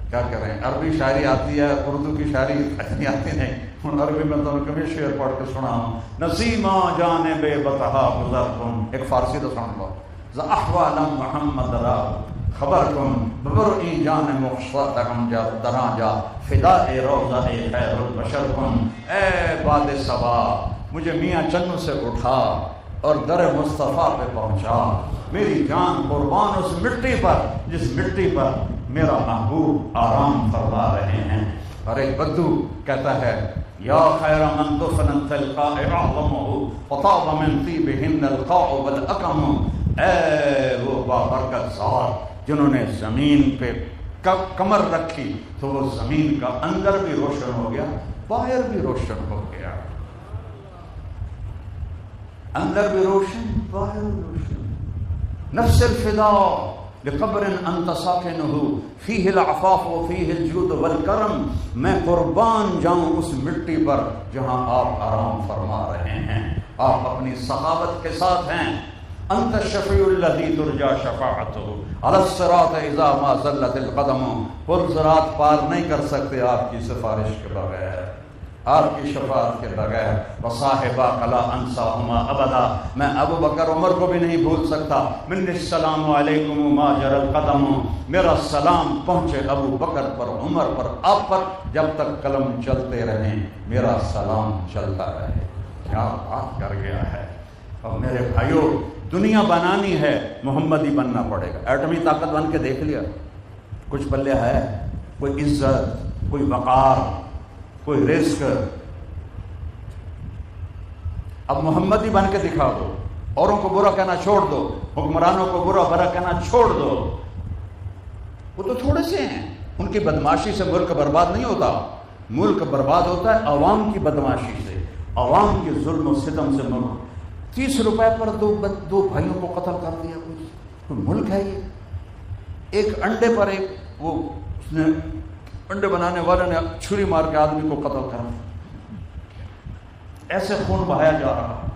کیا کریں، عربی شاعری آتی ہے، اردو کی شاعری اتنی آتی نہیں. ہوں عربی میں تو کبھی شعر پڑھ کے سنا ہوں. نسیمہ جانب بطحا گزر کن، ایک فارسی تو سن لو. ز احوال محمد را خبر کن، ببرئی جان مخشتکم جا درا جا فداء روضہ خیر البشر کن. اے باد صبا مجھے میاں چنو سے اٹھا اور در مصطفیٰ پہ پہنچا. میری جان قربان اس مٹی پر جس مٹی پر میرا محبوب آرام فرما رہے ہیں. اور ایک بدو کہتا ہے یا خیر من دفن تلقاء اعظمہ فطاب من طیبہن القاء والاکم. اے وہ بابرکت ذات جنہوں نے زمین پہ کمر رکھی تو وہ زمین کا اندر بھی روشن ہو گیا، باہر بھی روشن ہو گیا. اندر بھی روشن، باہر بھی روشن. نفس الفداء لقبر انت ساکنہ فیہ العفاف وفیہ الجود والکرم. میں قربان جاؤں اس مٹی پر جہاں آپ آرام فرما رہے ہیں، آپ اپنی سخاوت کے ساتھ ہیں. انت الشفیع الذی ترجا شفاعتہ علی الصراط اذا ما زلت القدم. پل صراط پار نہیں کر سکتے آپ کی سفارش کے بغیر، آپ کی شفاعت کے بغیر. وصاحبا قلا انساہما ابدا، میں ابو بکر عمر کو بھی نہیں بھول سکتا. من السلام علیکم ما جر القدم. میرا سلام پہنچے ابو بکر پر، عمر پر، آپ پر، جب تک قلم چلتے رہیں میرا سلام چلتا رہے. کیا بات کر گیا ہے. اور میرے بھائیوں دنیا بنانی ہے، محمدی بننا پڑے گا. ایٹمی طاقت بن کے دیکھ لیا، کچھ پلے ہے؟ کوئی عزت، کوئی وقار، کوئی رزق. اب محمدی بن کے دکھا دو، اوروں کو برا کہنا چھوڑ دو، حکمرانوں کو برا بھلا کہنا چھوڑ دو. وہ تو تھوڑے سے ہیں، ان کی بدماشی سے ملک برباد نہیں ہوتا. ملک برباد ہوتا ہے عوام کی بدماشی سے، عوام کے ظلم و ستم سے. ملک 30 روپے پر دو بھائیوں کو قتل کر دیا. کوئی ملک ہے یہ؟ ایک انڈے پر ایک وہ اس نے انڈے بنانے والے نے چھری مار کے آدمی کو قتل کر دیا. ایسے خون بہایا جا رہا.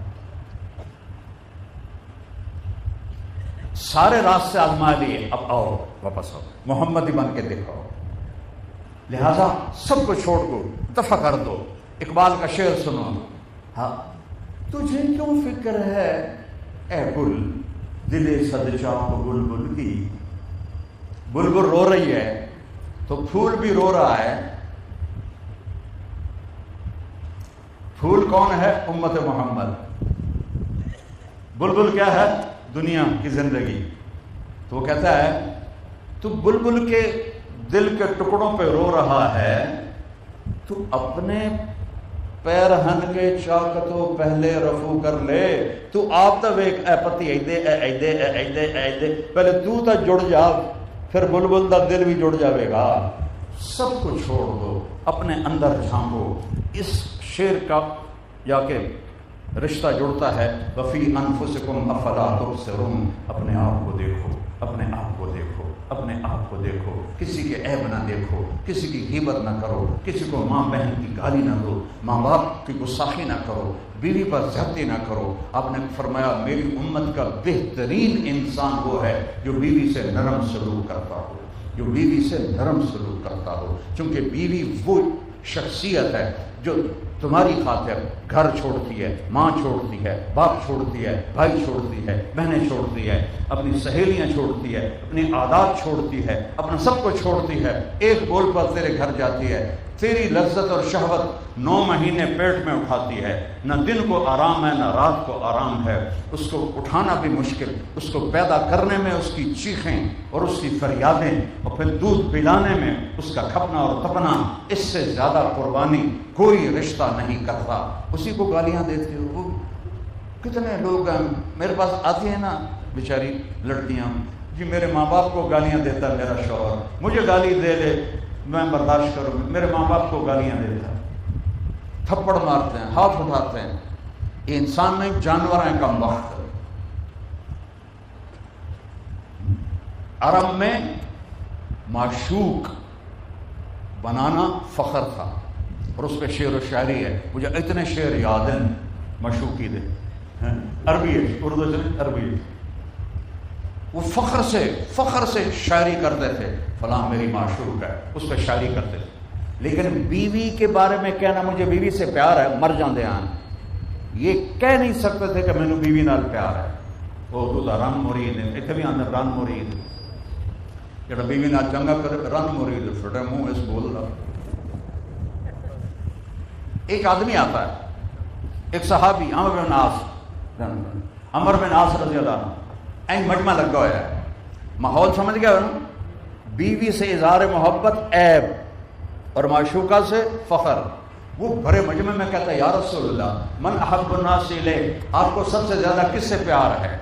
سارے راستے آزما لیے، اب آؤ واپس آؤ، محمدی بن کے دکھاؤ. لہذا سب کو چھوڑ دو، دفع کر دو. اقبال کا شعر سنو. ہاں تجھے کیوں فکر ہے اے گل دل صد چاک بلبل کی. بلبل رو رہی ہے تو پھول بھی رو رہا ہے. پھول کون ہے؟ امت محمد. بلبل کیا ہے؟ دنیا کی زندگی. تو وہ کہتا ہے تو بلبل کے دل کے ٹکڑوں پہ رو رہا ہے، تو اپنے پیرہن کے چاک تو پہلے رفو کر لے. تو آپ تب ایک اے پتی ایدے ایدے ایدے ایدے پہلے تو تا جڑ جا، پھر بلبل دا دل بھی جڑ جاوے گا. سب کو چھوڑ دو، اپنے اندر جھانکو. اس شعر کا یا کہ رشتہ جڑتا ہے وفی انفسکم افلا تبصرون. اپنے آپ کو دیکھو، اپنے آپ کو دیکھو، اپنے آپ کو دیکھو. کسی کے عیب نہ دیکھو، کسی کی غیبت نہ کرو، کسی کو ماں بہن کی گالی نہ دو، ماں باپ کی گستاخی نہ کرو، بیوی پر زیادتی نہ کرو. آپ نے فرمایا میری امت کا بہترین انسان وہ ہے جو بیوی سے نرم سلوک کرتا ہو، جو بیوی سے نرم سلوک کرتا ہو. چونکہ بیوی وہ شخصیت ہے جو تمہاری خاطر گھر چھوڑتی ہے، ماں چھوڑتی ہے، باپ چھوڑتی ہے، بھائی چھوڑتی ہے، بہنیں چھوڑتی ہے، اپنی سہیلیاں چھوڑتی ہے، اپنی عادات چھوڑتی ہے، اپنا سب کو چھوڑتی ہے. ایک بول پر تیرے گھر جاتی ہے، تیری لذت اور شہوت 9 مہینے پیٹ میں اٹھاتی ہے. نہ دن کو آرام ہے نہ رات کو آرام ہے. اس کو اٹھانا بھی مشکل، اس کو پیدا کرنے میں اس کی چیخیں اور اس کی فریادیں اور پھر دودھ پلانے میں اس کا کھپنا اور تپنا، اس سے زیادہ قربانی کوئی رشتہ نہیں کرتا. اسی کو گالیاں دیتے ہو. وہ کتنے لوگ ہیں میرے پاس آتی ہیں نا بیچاری لڑکیاں، جی میرے ماں باپ کو گالیاں دیتا ہے میرا شوہر، مجھے گالی دے دے میں برداشت کروں. میرے ماں باپ کو گالیاں دیتا ہے، تھپڑ مارتے ہیں، ہاتھ اٹھاتے ہیں. یہ انسان نہیں، جانور ہیں کم وقت. عرب میں معشوق بنانا فخر تھا اور اس پہ شعر و شاعری ہے. مجھے اتنے شعر یاد ہیں معشوقی دے. عربی ہے، اردو سے عربی ہے. وہ فخر سے شاعری کرتے تھے، فلاں میری معشوق ہے، اس پہ شاعری کرتے تھے. لیکن بیوی کے بارے میں کہنا مجھے بیوی سے پیار ہے، مر جاندے آن، یہ کہہ نہیں سکتے تھے کہ مینوں بیوی نال پیار ہے. وہ تو رن مرید ہے، اتنے بھی آدھے رن مرید جڑا بیوی نال چنگا کرے رن مرید چھوٹے منہ اس بول رہا. ایک آدمی آتا ہے، ایک صحابی عمر بن عاص رضی اللہ عنہ، این مجمع لگا ہوا ہے، ماحول سمجھ گیا نا. بیوی سے اظہار محبت عیب اور معشوقہ سے فخر. وہ بڑے مجمع میں کہتا ہے یا رسول اللہ من احب الناس الیہ، آپ کو سب سے زیادہ کس سے پیار ہے؟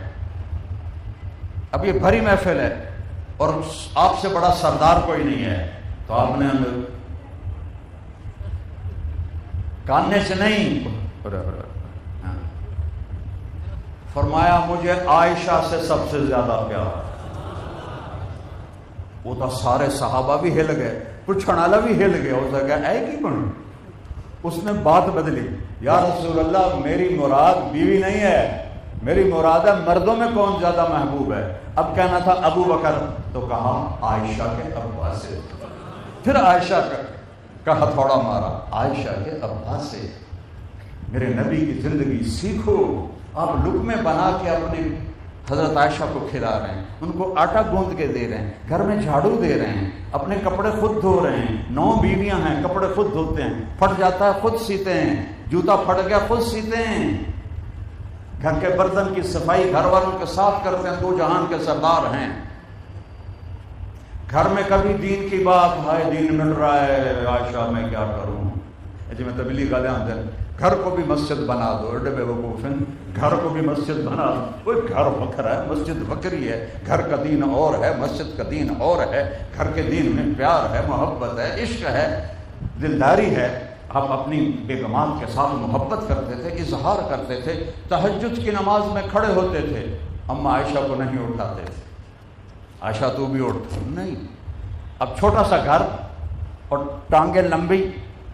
اب یہ بھری محفل ہے اور آپ سے بڑا سردار کوئی نہیں ہے. تو آپ نے کاننے سے نہیں فرمایا مجھے عائشہ سے سب سے زیادہ پیار. وہ تو سارے صحابہ بھی ہل گئے، پوچھنے والا بھی ہل گیا. اس نے کہا اے کی بن؟ اس نے بات بدلی، یا رسول اللہ میری مراد بیوی نہیں ہے، میری مراد ہے مردوں میں کون زیادہ محبوب ہے. اب کہنا تھا ابو بکر، تو کہا عائشہ کے ابا سے. پھر عائشہ کا ہتھوڑا مارا، عائشہ کے ابا سے. میرے نبی کی زندگی سیکھو. آپ لقمے بنا کے اپنے حضرت عائشہ کو کھلا رہے ہیں، ان کو آٹا گوندھ کے دے رہے ہیں، گھر میں جھاڑو دے رہے ہیں، اپنے کپڑے خود دھو رہے ہیں. 9 بیویاں ہیں، کپڑے خود دھوتے ہیں، پھٹ جاتا ہے خود سیتے ہیں، جوتا پھٹ گیا خود سیتے ہیں. گھر کے برتن کی صفائی گھر والوں کے ساتھ کرتے ہیں، 2 جہان کے سردار ہیں. گھر میں کبھی دین کی بات، ہائے دین مل رہا ہے عائشہ میں کیا کروں، جی میں تبلیغ والے آتے ہیں گھر کو بھی مسجد بنا دو. اڈے بے وقوف ہیں، گھر کو بھی مسجد بنا دو. کوئی گھر بکرا ہے، مسجد بکری ہے. گھر کا دین اور ہے، مسجد کا دین اور ہے. گھر کے دین میں پیار ہے، محبت ہے، عشق ہے، دلداری ہے. آپ اپنی بیگمات کے ساتھ محبت کرتے تھے، اظہار کرتے تھے. تہجد کی نماز میں کھڑے ہوتے تھے، اما عائشہ کو نہیں اٹھاتے تھے. عائشہ تو بھی اٹھ نہیں. اب چھوٹا سا گھر اور ٹانگیں لمبی،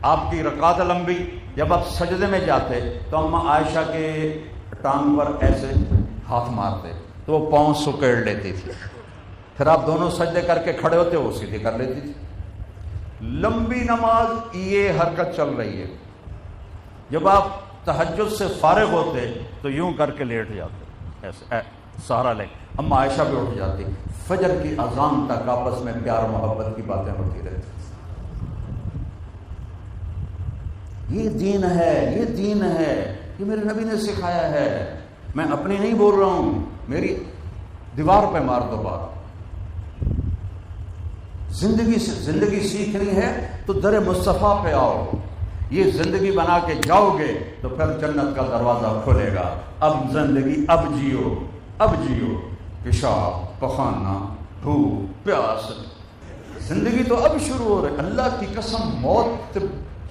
آپ کی رکعت لمبی. جب آپ سجدے میں جاتے تو اما عائشہ کے ٹانگ پر ایسے ہاتھ مارتے تو وہ پاؤں سکیڑ لیتی تھی. پھر آپ دونوں سجدے کر کے کھڑے ہوتے، وہ سیدھے کر لیتی تھی. لمبی نماز یہ حرکت چل رہی ہے. جب آپ تہجد سے فارغ ہوتے تو یوں کر کے لیٹ جاتے ایسے سہارا لے. اما عائشہ بھی اٹھ جاتی. فجر کی اذان تک آپس میں پیار محبت کی باتیں ہوتی رہتی. یہ دین ہے، یہ دین ہے، یہ میرے نبی نے سکھایا ہے. میں اپنی نہیں بول رہا ہوں، میری دیوار پہ مار دو بات. زندگی سیکھنی ہے تو در مصطفیٰ پہ آؤ. یہ زندگی بنا کے جاؤ گے تو پھر جنت کا دروازہ کھلے گا. اب زندگی اب جیو. پیشاب، پخانا، بھوک، پیاس، زندگی تو اب شروع ہو رہی. اللہ کی قسم موت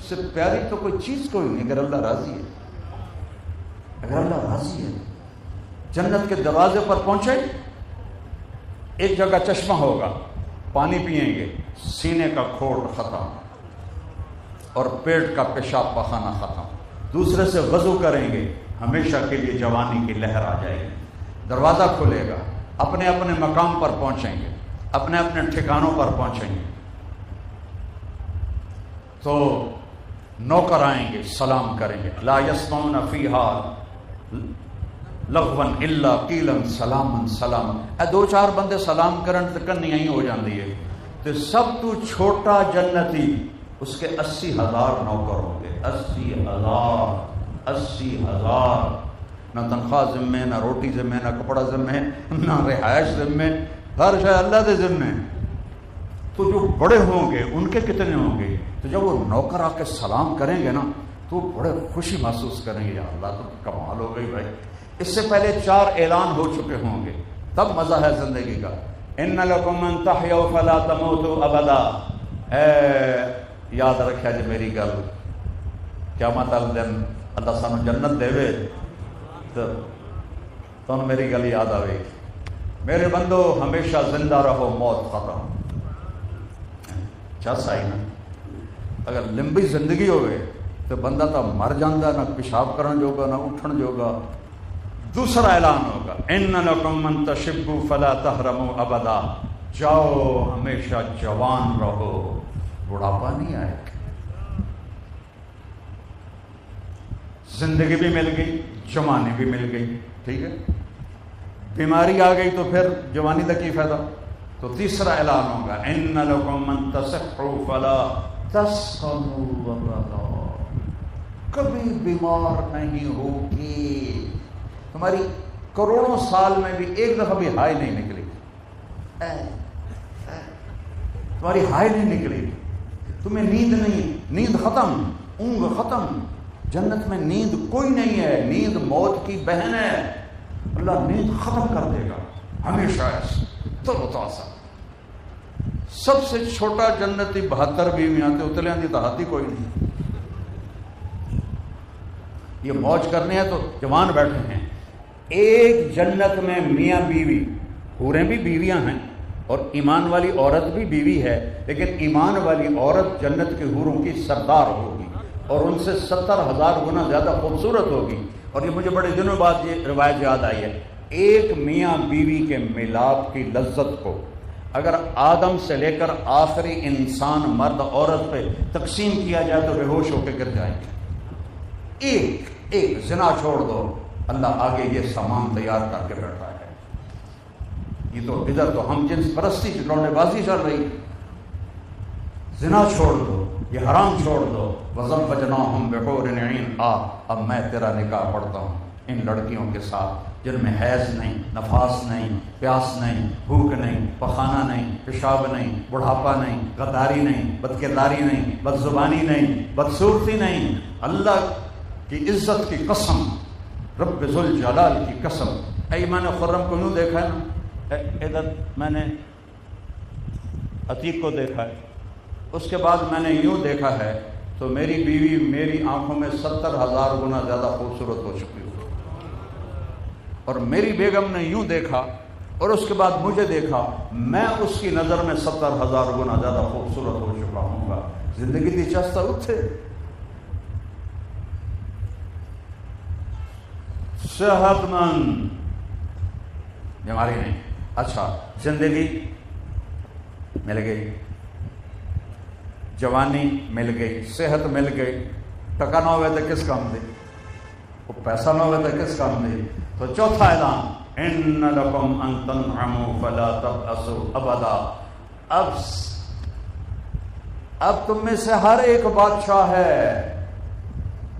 سے پیاری تو کوئی چیز کوئی نہیں اگر اللہ راضی ہے. اگر اللہ راضی ہے جنت کے دروازے پر پہنچے. ایک جگہ چشمہ ہوگا، پانی پئیں گے، سینے کا کھوٹ ختم اور پیٹ کا پیشاب پخانا ختم. دوسرے سے وضو کریں گے، ہمیشہ کے لیے جوانی کی لہر آ جائے گی. دروازہ کھلے گا، اپنے اپنے مقام پر پہنچیں گے، اپنے اپنے ٹھکانوں پر پہنچیں گے. تو نوکر آئیں گے، سلام کریں گے. لا یسمعون فیہا لغوا الا قیلا سلاما سلاما. اے دو چار بندے سلام کرن تے کنی ہی ہو جاندی ہے. تے سب تو چھوٹا جنتی اس کے 80,000 نوکر ہوں گے. 80,000 نہ تنخواہ ذمے، نہ روٹی ذمے، نہ کپڑا ذمے، نہ رہائش ذمے، ہر شے اللہ دے ذمے. تو جو بڑے ہوں گے ان کے کتنے ہوں گے؟ تو جب وہ نوکر آ کے سلام کریں گے نا تو بڑے خوشی محسوس کریں گے. یا اللہ تو کمال ہو گئی بھائی. اس سے پہلے 4 اعلان ہو چکے ہوں گے. تب مزہ ہے زندگی کا. ان لکم ان تحیوا فلا تموتوا ابدا. یاد رکھا جی میری گل. قیامت والے دن اللہ سانو جنت دے تو میری گل یاد آئے. میرے بندو ہمیشہ زندہ رہو، موت ختم. چس آئی نا. اگر لمبی زندگی ہوئے تو بندہ تو مر جاندہ، نہ پیشاب کرن جوگا، نہ اٹھن جوگا. دوسرا اعلان ہوگا ان لکم من تشبوا فلا تحرموا ابدا. جاؤ ہمیشہ جوان رہو، بڑھاپا نہیں آئے. زندگی بھی مل گئی، جوانی بھی مل گئی. ٹھیک ہے، بیماری آ گئی تو پھر جوانی کا کی فائدہ. تو تیسرا اعلان ہوگا ان لکم من تصحوا فلا تسقموا ابدا. کبھی بیمار نہیں ہوگی. تمہاری کروڑوں سال میں بھی ایک دفعہ بھی ہائی نہیں نکلی. تمہاری ہائی نہیں نکلی. تمہیں نیند نہیں، نیند ختم، اونگ ختم. جنت میں نیند کوئی نہیں ہے. نیند موت کی بہن ہے. اللہ نیند ختم کر دے گا ہمیشہ. ایسے تو بتاسا سب سے چھوٹا جنتی 72 بیویاں تے اتلیاں دی تو ہاتھ ہی کوئی نہیں. یہ موج کرنے ہیں تو جوان بیٹھے ہیں. ایک جنت میں میاں بیوی، حوریں بھی بیویاں ہیں اور ایمان والی عورت بھی بیوی ہے. لیکن ایمان والی عورت جنت کے حوروں کی سردار ہوگی اور ان سے 70,000 گنا زیادہ خوبصورت ہوگی. اور یہ مجھے بڑے دنوں بعد یہ روایت یاد آئی ہے. ایک میاں بیوی کے ملاپ کی لذت کو اگر آدم سے لے کر آخری انسان مرد عورت پہ تقسیم کیا جائے تو بے ہوش ہو کے گر جائیں گے. ایک زنا چھوڑ دو، اللہ آگے یہ سامان تیار کر کے بیٹھا ہے. یہ تو ادھر تو ہم جنس پرستی چلونے بازی چل رہی. زنا چھوڑ دو، یہ حرام چھوڑ دو. وَزَوَّجْنَاهُمْ بِحُورٍ عِينٍ. اب میں تیرا نکاح پڑھتا ہوں ان لڑکیوں کے ساتھ جن میں حیض نہیں، نفاس نہیں، پیاس نہیں، بھوک نہیں، پخانہ نہیں، پیشاب نہیں، بڑھاپا نہیں، غداری نہیں، بدکرداری نہیں، بدزبانی نہیں، بدصورتی نہیں. اللہ کی عزت کی قسم، رب ذوالجلال کی قسم. ایمان خرم کو یوں دیکھا ہے نا، ادھر میں نے عتیق کو دیکھا ہے، اس کے بعد میں نے یوں دیکھا ہے تو میری بیوی میری آنکھوں میں 70,000 گنا زیادہ خوبصورت ہو چکی ہو. اور میری بیگم نے یوں دیکھا اور اس کے بعد مجھے دیکھا، میں اس کی نظر میں 70,000 گنا زیادہ خوبصورت ہو چکا ہوں گا. زندگی دی چاستہ اتھے صحت مند بیماری نہیں. اچھا زندگی مل گئی، جوانی مل گئی، صحت مل گئی، ٹکا نہ ہوئے تو کس کام دے، وہ پیسہ نہ ہوئے تو کس کام دے. تو چوتھا اعلان، ان لکم ان تنعموا فلا تبأسوا ابدا. اب تم میں سے ہر ایک بادشاہ ہے،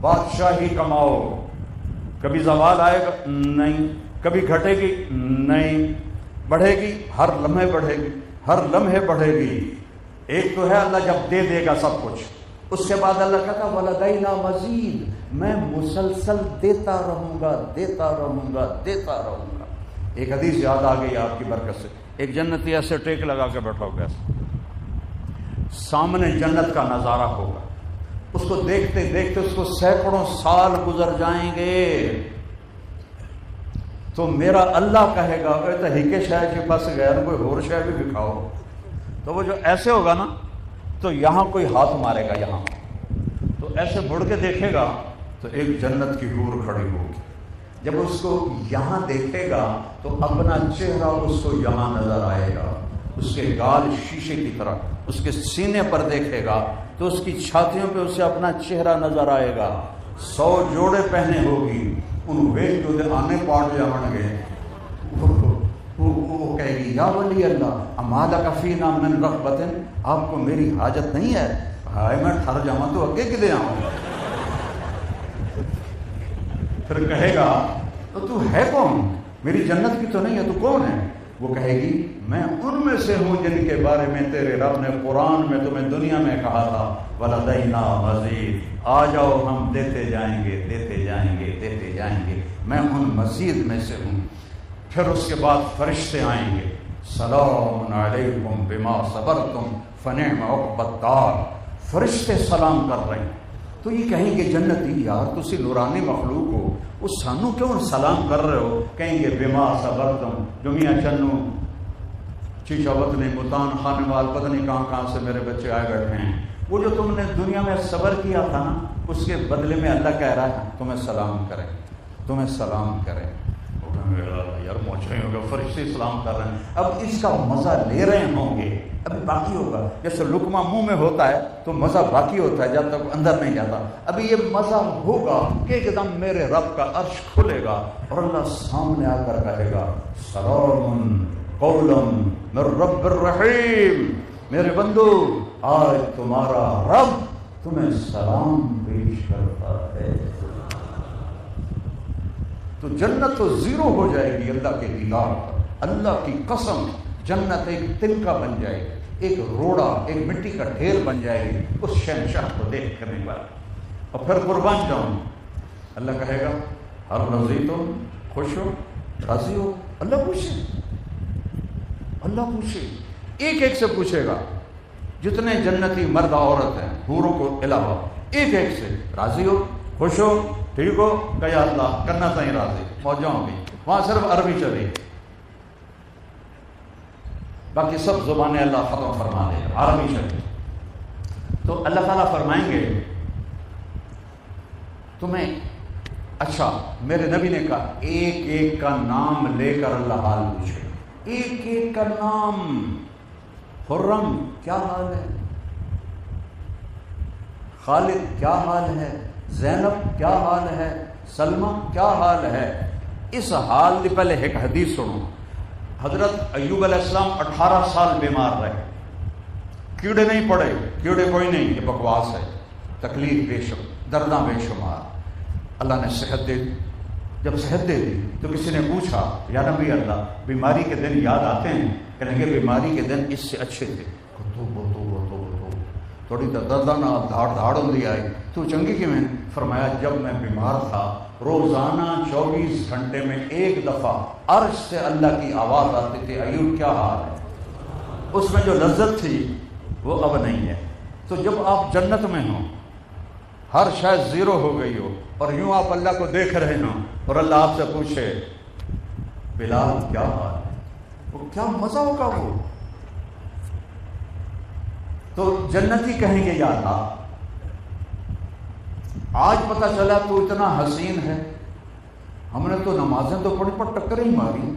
بادشاہی کماؤ. کبھی زوال آئے گا؟ نہیں. کبھی گھٹے گی؟ نہیں. بڑھے گی؟ ہر لمحے بڑھے گی، ہر لمحے بڑھے گی. ایک تو ہے اللہ جب دے دے گا سب کچھ، اس کے بعد اللہ کہتا وَلَدَيْنَا مَزِيدٌ، میں مسلسل دیتا رہوں گا، دیتا رہوں گا، دیتا رہوں گا. ایک حدیث یاد آ گئی آپ کی برکت سے. ایک جنتی ایسے ٹیک لگا کے بیٹھا ہوگا، سامنے جنت کا نظارہ ہوگا، اس کو دیکھتے دیکھتے اس کو سینکڑوں سال گزر جائیں گے. تو میرا اللہ کہے گا اے تو ہی کے شہر کے پاس گیا نا، کوئی اور شہر بھی دکھاؤ. تو وہ جو ایسے ہوگا نا، تو یہاں کوئی ہاتھ مارے گا، یہاں تو ایسے مڑ کے دیکھے گا تو ایک جنت کی حور کھڑی ہوگی. جب اس کو یہاں دیکھے گا تو اپنا چہرہ اس کو یہاں نظر آئے گا، اس کے گال شیشے کی طرح. اس کے سینے پر دیکھے گا تو اس کی چھاتیوں پہ اسے اپنا چہرہ نظر آئے گا. 100 جوڑے پہنے ہوگی، ان ویل جو دے آنے پاڑ جاؤں گے. وہ کہے گی یا ولی اللہ اما لک فینا من رغبۃ، آپ کو میری حاجت نہیں ہے؟ ہائے میں ٹھر جاؤں تو اگے کدے آؤں. پھر کہے گا تو ہے کون؟ میری جنت کی تو نہیں ہے، تو کون ہے؟ وہ کہے گی میں ان میں سے ہوں جن کے بارے میں تیرے رب نے قرآن میں تمہیں دنیا میں کہا تھا وَلَدَيْنَا مَزِيدٌ، آ جاؤ ہم دیتے جائیں گے، دیتے جائیں گے، دیتے جائیں گے. میں ان مزید میں سے ہوں. پھر اس کے بعد فرشتے آئیں گے، سلام علیکم بما صبرتم فنعم عقبی الدار. فرشتے سلام کر رہے ہیں. تو یہ کہیں گے جنتی یار تسی نورانی مخلوق ہو، وہ سانو کیوں سلام کر رہے ہو؟ کہیں گے بما صبرتم، جو میاں چنو چیچا وطنی ملتان خانے وال پتہ نہیں کہاں سے میرے بچے آئے بیٹھے ہیں، وہ جو تم نے دنیا میں صبر کیا تھا نا، اس کے بدلے میں اللہ کہہ رہا ہے تمہیں سلام کرے، تمہیں سلام کرے. یار موچے ہوگا، فرشتے سلام کر رہے ہیں. اب اس کا مزہ لے رہے ہوں گے، ابھی باقی ہوگا. جیسے لقمہ منہ میں ہوتا ہے تو مزہ باقی ہوتا ہے جب تک اندر نہیں جاتا. ابھی یہ مزہ ہوگا کہ ایک دم میرے رب کا عرش کھلے گا اور اللہ سامنے آ کر کہے گا سلام قولا من رب الرحیم. میرے بندو آج تمہارا رب تمہیں سلام پیش کرتا ہے. تو جنت تو زیرو ہو جائے گی اللہ کے دیدار پر. اللہ کی قسم جنت ایک تنکا بن جائے گی، ایک روڑا، ایک مٹی کا ڈھیر بن جائے گی اس شہنشاہ کو دیکھ کرنے پر. اور پھر قربان جاؤں، اللہ کہے گا ہر رضی تم خوش ہو، راضی ہو؟ اللہ پوچھے، اللہ پوچھے، ایک ایک سے پوچھے گا. جتنے جنتی مرد عورت ہیں حوروں کو علاوہ، ایک ایک سے راضی ہو، خوش ہو، ٹھیک ہو؟ کہ یا اللہ کرنا صحیح راضی، موجوں گی. وہاں صرف عربی چلی، باقی سب زبانیں اللہ ختم فرما دے گا، عربی چلی. تو اللہ تعالیٰ فرمائیں گے تمہیں، اچھا میرے نبی نے کہا ایک ایک کا نام لے کر اللہ حال پوچھے، ایک ایک کا نام. خرم کیا حال ہے؟ خالد کیا حال ہے؟ زینب کیا حال ہے؟ سلمہ کیا حال ہے؟ اس حال سے پہلے ایک حدیث سنو. حضرت ایوب علیہ السلام 18 سال بیمار رہے، کیڑے نہیں پڑے، کیڑے کوئی نہیں، یہ بکواس ہے، تکلیف بے شمار، درداں بے شمار. اللہ نے صحت دے دی. جب صحت دے دی تو کسی نے پوچھا یا نبی اللہ بیماری کے دن یاد آتے ہیں؟ کہیں گے بیماری کے دن اس سے اچھے تھے. تھوڑی دردانہ دھاڑ ہوندی آئی. تو چنگی کی میں فرمایا جب میں بیمار تھا روزانہ 24 گھنٹے میں ایک دفعہ عرش سے اللہ کی آواز آتی تھی ایوب کیا حال ہے. اس میں جو لذت تھی وہ اب نہیں ہے. تو جب آپ جنت میں ہوں، ہر شاید زیرو ہو گئی ہو اور یوں آپ اللہ کو دیکھ رہے ہوں اور اللہ آپ سے پوچھے بلال کیا حال ہے، وہ کیا مزہ ہوگا. وہ تو جنتی کہیں گے یا اللہ آج پتہ چلا تو اتنا حسین ہے، ہم نے تو نمازیں تو پڑھی پر ٹکر ہی ماری،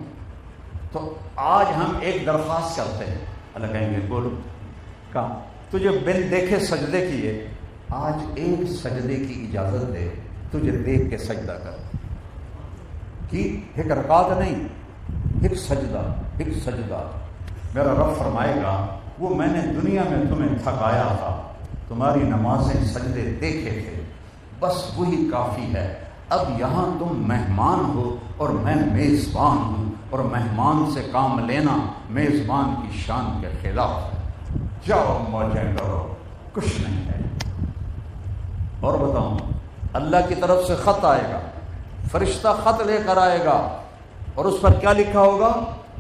تو آج ہم ایک درخواست کرتے ہیں. اللہ کہیں گے بولو. کہاں؟ تجھے بن دیکھے سجدے کیے، آج ایک سجدے کی اجازت دے، تجھے دیکھ کے سجدہ کر کی، ایک رکعت نہیں، ایک سجدہ، ایک سجدہ۔ میرا رب فرمائے گا وہ میں نے دنیا میں تمہیں تھکایا تھا، تمہاری نمازیں سجدے دیکھے تھے، بس وہی کافی ہے۔ اب یہاں تم مہمان ہو اور میں میزبان ہوں، اور مہمان سے کام لینا میزبان کی شان کے خلاف ہے۔ جاؤ موجیں کرو، کچھ نہیں ہے۔ اور بتاؤں، اللہ کی طرف سے خط آئے گا، فرشتہ خط لے کر آئے گا، اور اس پر کیا لکھا ہوگا؟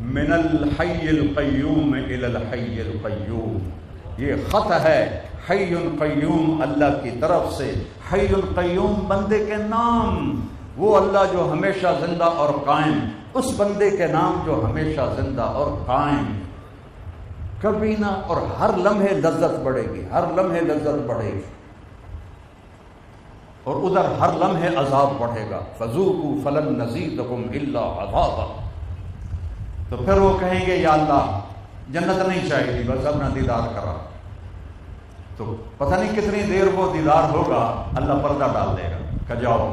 من الحی القیوم الی الحی القیوم۔ یہ خط ہے حی قیوم اللہ کی طرف سے۔ حی القیوم بندے کے نام، وہ اللہ جو ہمیشہ زندہ اور قائم، اس بندے کے نام جو ہمیشہ زندہ اور قائم، کبھی نہ، اور ہر لمحے لذت بڑھے گی، ہر لمحے لذت بڑھے گی، اور ادھر ہر لمحے عذاب بڑھے گا۔ فذوقوا فلن نزیدکم الا عذابا۔ تو پھر وہ کہیں گے یا اللہ جنت نہیں چاہیے تھی، بس اپنا دیدار کرا۔ تو پتہ نہیں کتنی دیر وہ دیدار ہوگا، اللہ پردہ ڈال دے گا کہ جاؤ،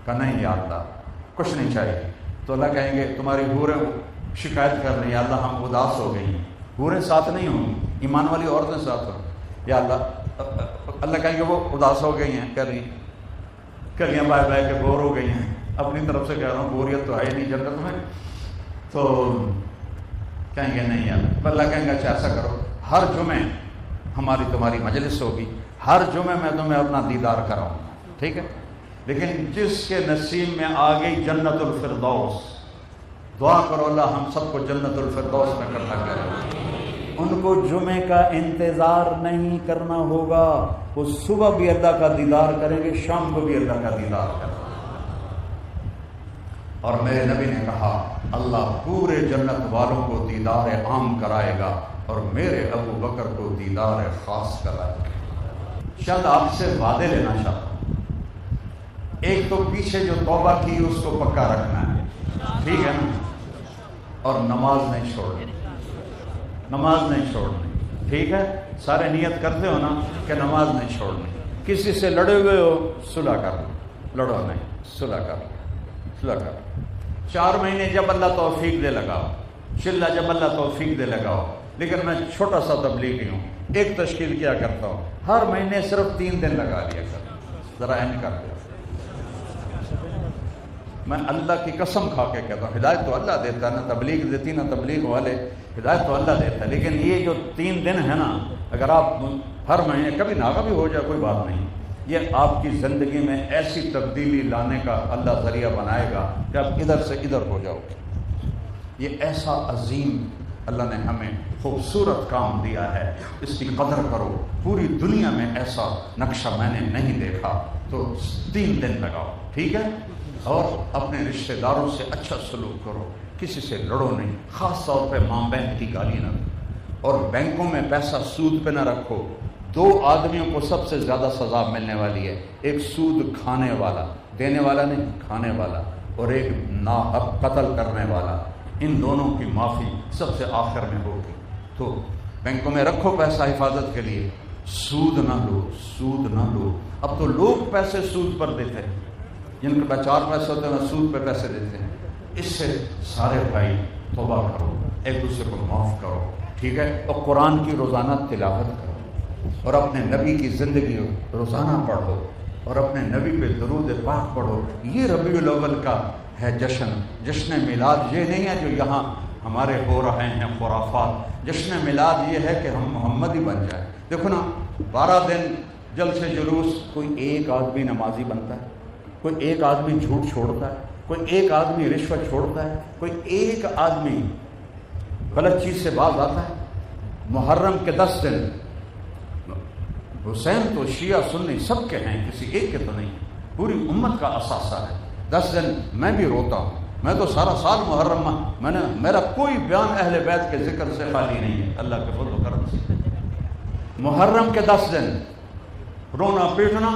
کہ نہیں یا اللہ کچھ نہیں چاہیے۔ تو اللہ کہیں گے تمہاری حوریں شکایت کر رہی ہیں، اللہ ہم اداس ہو گئی ہیں۔ حوریں ساتھ نہیں ہوں گی، ایمان والی عورتیں ساتھ ہوں، یا اللہ کہیں گے وہ اداس ہو گئی ہیں، کہہ رہی ہیں کلیاں بائے بائے کے بور ہو گئی ہیں، اپنی طرف سے کہہ رہا ہوں بوریت تو ہے ہی نہیں جنت میں۔ تو کہیں گے نہیں یار، اللہ کہیں گے اچھا ایسا کرو، ہر جمعے ہماری تمہاری مجلس ہوگی، ہر جمعے میں تمہیں اپنا دیدار کراؤں گا، ٹھیک ہے؟ لیکن جس کے نصیب میں آ گئی جنت الفردوس، دعا کرو اللہ ہم سب کو جنت الفردوس میں کرنا کرے۔ ان کو جمعے کا انتظار نہیں کرنا ہوگا، وہ صبح بھی اللہ کا دیدار کریں گے، شام کو بھی اللہ کا دیدار کریں گے۔ اور میرے نبی نے کہا اللہ پورے جنت والوں کو دیدار عام کرائے گا، اور میرے ابو بکر کو دیدار خاص کرائے گا۔ شاید آپ سے وعدے لینا چاہتا ہوں، ایک تو پیچھے جو توبہ کی اس کو پکا رکھنا ہے، ٹھیک ہے نا؟ اور نماز نہیں چھوڑنی، نماز نہیں چھوڑنی، ٹھیک ہے؟ سارے نیت کرتے ہو نا کہ نماز نہیں چھوڑنی۔ کسی سے لڑے ہوئے ہو صلح کر لو، لڑو نہیں، صلح کر لو، صلح کر لو۔ 4 مہینے جب اللہ توفیق دے لگاؤ، چلہ جب اللہ توفیق دے لگاؤ۔ لیکن میں چھوٹا سا تبلیغی ہوں، ایک تشکیل کیا کرتا ہوں، ہر مہینے صرف 3 دن لگا لیا کر، ذرا اینڈ کر دیا۔ میں اللہ کی قسم کھا کے کہتا ہوں، ہدایت تو اللہ دیتا ہے نا، تبلیغ دیتی نا تبلیغ والے، ہدایت تو اللہ دیتا ہے، لیکن یہ جو 3 دن ہے نا، اگر آپ ہر مہینے کبھی نہ کبھی ہو جائے کوئی بات نہیں، یہ آپ کی زندگی میں ایسی تبدیلی لانے کا اللہ ذریعہ بنائے گا کہ آپ ادھر سے ادھر ہو جاؤ گے۔ یہ ایسا عظیم اللہ نے ہمیں خوبصورت کام دیا ہے، اس کی قدر کرو۔ پوری دنیا میں ایسا نقشہ میں نے نہیں دیکھا۔ تو 3 دن لگاؤ، ٹھیک ہے؟ اور اپنے رشتہ داروں سے اچھا سلوک کرو، کسی سے لڑو نہیں، خاص طور پہ ماں بہن کی گالی نہ دو، اور بینکوں میں پیسہ سود پہ نہ رکھو۔ 2 آدمیوں کو سب سے زیادہ سزا ملنے والی ہے، ایک سود کھانے والا، دینے والا نہیں کھانے والا، اور ایک ناحق قتل کرنے والا۔ ان دونوں کی معافی سب سے آخر میں ہوگی۔ تو بینکوں میں رکھو پیسہ حفاظت کے لیے، سود نہ لو، سود نہ لو۔ اب تو لوگ پیسے سود پر دیتے ہیں، جن کے پاس 4 پیسے ہوتے ہیں سود پہ پیسے دیتے ہیں۔ اس سے سارے بھائی توبہ کرو، ایک دوسرے کو معاف کرو، ٹھیک ہے؟ اور قرآن کی روزانہ تلاوت کرو، اور اپنے نبی کی زندگی روزانہ پڑھو، اور اپنے نبی پہ درود پاک پڑھو۔ یہ ربیع الاول کا ہے جشن میلاد، یہ نہیں ہے جو یہاں ہمارے ہو رہے ہیں خرافات۔ جشن میلاد یہ ہے کہ ہم محمدی بن جائیں۔ دیکھو نا، 12 دن جلسے جلوس، کوئی ایک آدمی نمازی بنتا ہے، کوئی ایک آدمی جھوٹ چھوڑتا ہے، کوئی ایک آدمی رشوت چھوڑتا ہے، کوئی ایک آدمی غلط چیز سے باز آتا ہے۔ محرم کے 10 دن، حسین تو شیعہ سنی سب کے ہیں، کسی ایک کے تو نہیں، پوری امت کا اثاثہ ہے۔ 10 دن میں بھی روتا ہوں، میں تو سارا سال محرم میرا کوئی بیان اہل بیت کے ذکر سے خالی نہیں ہے، اللہ کے فضل و کرم سے۔ محرم کے 10 دن رونا پیٹنا،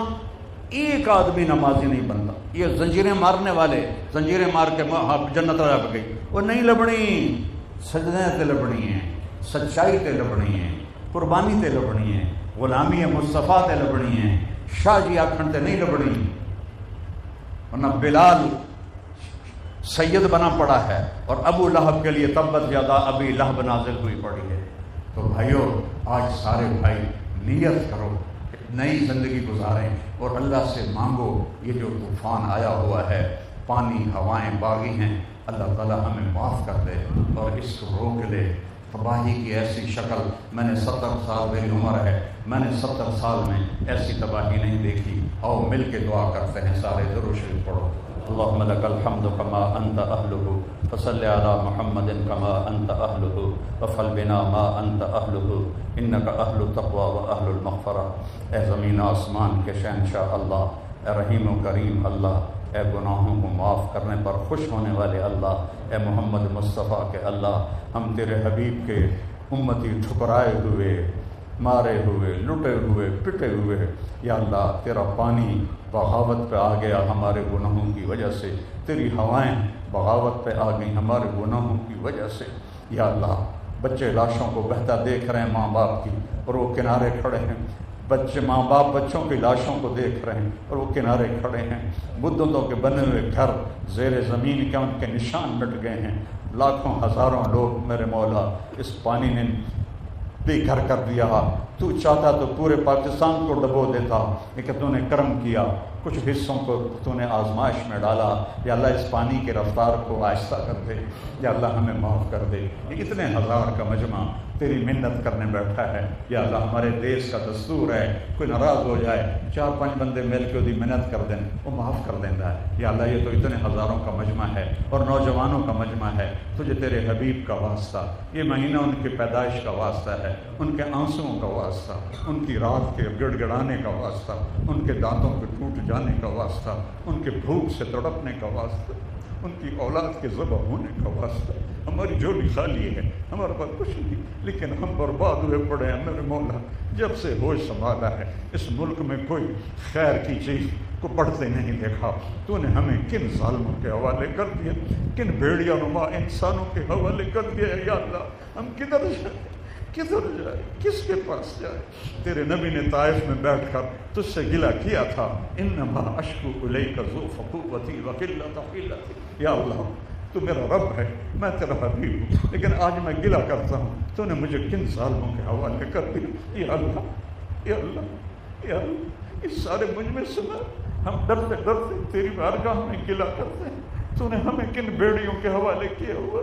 ایک آدمی نمازی نہیں بنتا۔ یہ زنجیریں مارنے والے زنجیریں مار کے جنت لب گئی، وہ نہیں لبنی، سجدے تے لبنی ہیں، سچائی تے لبنی ہیں، قربانی تے لبنی ہے، غلامی مصطفیٰ تے لبنی ہے، شاہ جی آکھن تے نہیں لبنی، ورنہ بلال سید بنا پڑا ہے اور ابو لہب کے لیے تبت یدا ابی لہب نازل ہوئی پڑی ہے۔ تو بھائیو آج سارے بھائی نیت کرو کہ نئی زندگی گزاریں اور اللہ سے مانگو، یہ جو طوفان آیا ہوا ہے، پانی ہوائیں باغی ہیں، اللہ تعالیٰ ہمیں معاف کر دے اور اس کو روک لے۔ تباہی کی ایسی شکل میں نے 70 سال میری عمر ہے، میں نے 70 سال میں ایسی تباہی نہیں دیکھی۔ آؤ مل کے دعا کرتے ہیں، سارے درود شریف پڑھو۔ اللہم لک الحمد کما انت اہلہ فصل علی محمد کما انت اہلہ وفعل بنا ما انت اہلہ انک اہل التقوی و اہل المغفرہ۔ اے زمین آسمان کے شہنشاہ اللہ، اے رحیم و کریم اللہ، اے گناہوں کو معاف کرنے پر خوش ہونے والے اللہ، اے محمد مصطفیٰ کے اللہ، ہم تیرے حبیب کے امتی ٹھکرائے ہوئے، مارے ہوئے، لٹے ہوئے، پٹے ہوئے، یا اللہ تیرا پانی بغاوت پہ آ گیا ہمارے گناہوں کی وجہ سے، تیری ہوائیں بغاوت پہ آ گئیں ہمارے گناہوں کی وجہ سے۔ یا اللہ بچے لاشوں کو بہتا دیکھ رہے ہیں ماں باپ کی اور وہ کنارے کھڑے ہیں، بچے ماں باپ بچوں کی لاشوں کو دیکھ رہے ہیں اور وہ کنارے کھڑے ہیں، بدتوں کے بنے ہوئے گھر زیر زمین کے ان کے نشان مٹ گئے ہیں، لاکھوں ہزاروں لوگ میرے مولا اس پانی نے بے گھر کر دیا۔ تو چاہتا تو پورے پاکستان کو ڈبو دیتا، لیکن تو نے کرم کیا، کچھ حصوں کو تو نے آزمائش میں ڈالا۔ یا اللہ اس پانی کی رفتار کو آہستہ کر دے، یا اللہ ہمیں معاف کر دے۔ یہ اتنے ہزار کا مجمع تیری منت کرنے بیٹھا ہے، یا اللہ ہمارے دیش کا دستور ہے کوئی ناراض ہو جائے 4-5 بندے مل کے وہ منت کر دیں، وہ معاف کر دیتا ہے۔ یا اللہ یہ تو اتنے ہزاروں کا مجمع ہے اور نوجوانوں کا مجمع ہے، تجھے تیرے حبیب کا واسطہ، یہ مہینہ ان کی پیدائش کا واسطہ ہے، ان کے آنسوؤں کا واسطہ، ان کی رات کے گڑ گڑانے کا واسطہ، ان کے دانتوں کے ٹوٹ جانے کا واسطہ، ان کے بھوک سے تڑپنے کا واسطہ، ان کی اولاد کے ذبح ہونے کا واسطہ۔ ہماری جھولی خالی ہے، ہمارے پاس کچھ نہیں، لیکن ہم برباد ہوئے پڑے ہیں میرے مولا۔ جب سے ہوش سنبھالا ہے اس ملک میں کوئی خیر کی چیز کو بڑھتے نہیں دیکھا۔ تو نے ہمیں کن ظالموں کے حوالے کر دیا، کن بھیڑیا نما انسانوں کے حوالے کر دیا۔ یا اللہ ہم کدھر جائیں، کدھر جائے، کس کے پاس جائے؟ تیرے نبی نے طائف میں بیٹھ کر تجھ سے گلہ کیا تھا، انما اشکو الیک ذوف قوتی وقلۃ حیلتی۔ یا اللہ تو میرا رب ہے، میں تیرا حبیب ہوں، لیکن آج میں گلہ کرتا ہوں تو نے مجھے کن ظالموں کے حوالے کر دیا۔ یا اللہ یا اللہ یا اللہ، اس سارے مجھ میں سنا، ہم ڈرتے ڈرتے تیری بارگاہ میں گلہ کرتے ہیں، تو نے ہمیں کن بیڑیوں کے حوالے کیا ہوا،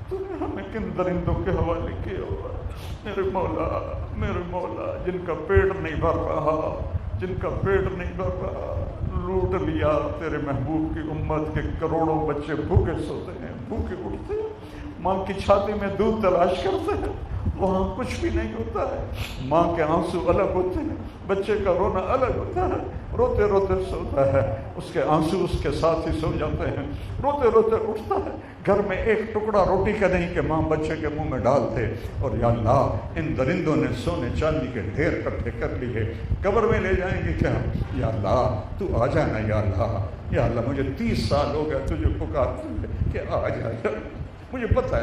تو نے ہمیں کن درندوں کے حوالے کیا ہوا۔ میرے مولا جن کا پیٹ نہیں بھر رہا، جن کا پیٹ نہیں بھر رہا، لوٹ لیا تیرے محبوب کی امت کے کروڑوں بچے بھوکے سوتے ہیں، بھوکے اٹھتے ہیں، ماں کی چھاتی میں دودھ تلاش کرتے ہیں، وہاں کچھ بھی نہیں ہوتا ہے، ماں کے آنسو الگ ہوتے ہیں، بچے کا رونا الگ ہوتا ہے، روتے روتے سوتا ہے، اس کے آنسو اس کے ساتھ ہی سو جاتے ہیں، روتے روتے اٹھتا ہے، گھر میں ایک ٹکڑا روٹی کا نہیں کہ ماں بچے کے منہ میں ڈالتے۔ اور یا اللہ ان درندوں نے سونے چاندی کے ڈھیر اکٹھے کر لیے، قبر میں لے جائیں گے کیا؟ یا اللہ تو آ جانا، یا اللہ یا اللہ مجھے 30 سال ہو گئے تجھے پکارتے ہوئے کہ آ جا، مجھے پتہ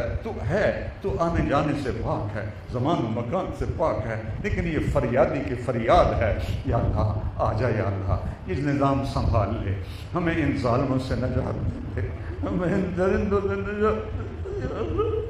ہے تو آنے جانے سے پاک ہے، زمان و مکان سے پاک ہے، لیکن یہ فریادی کی فریاد ہے۔ یا اللہ آ جا، یا اللہ یہ نظام سنبھال لے، ہمیں ان ظالموں سے نجات دے، ہمیں ان درندوں سے نجات دے۔ یا اللہ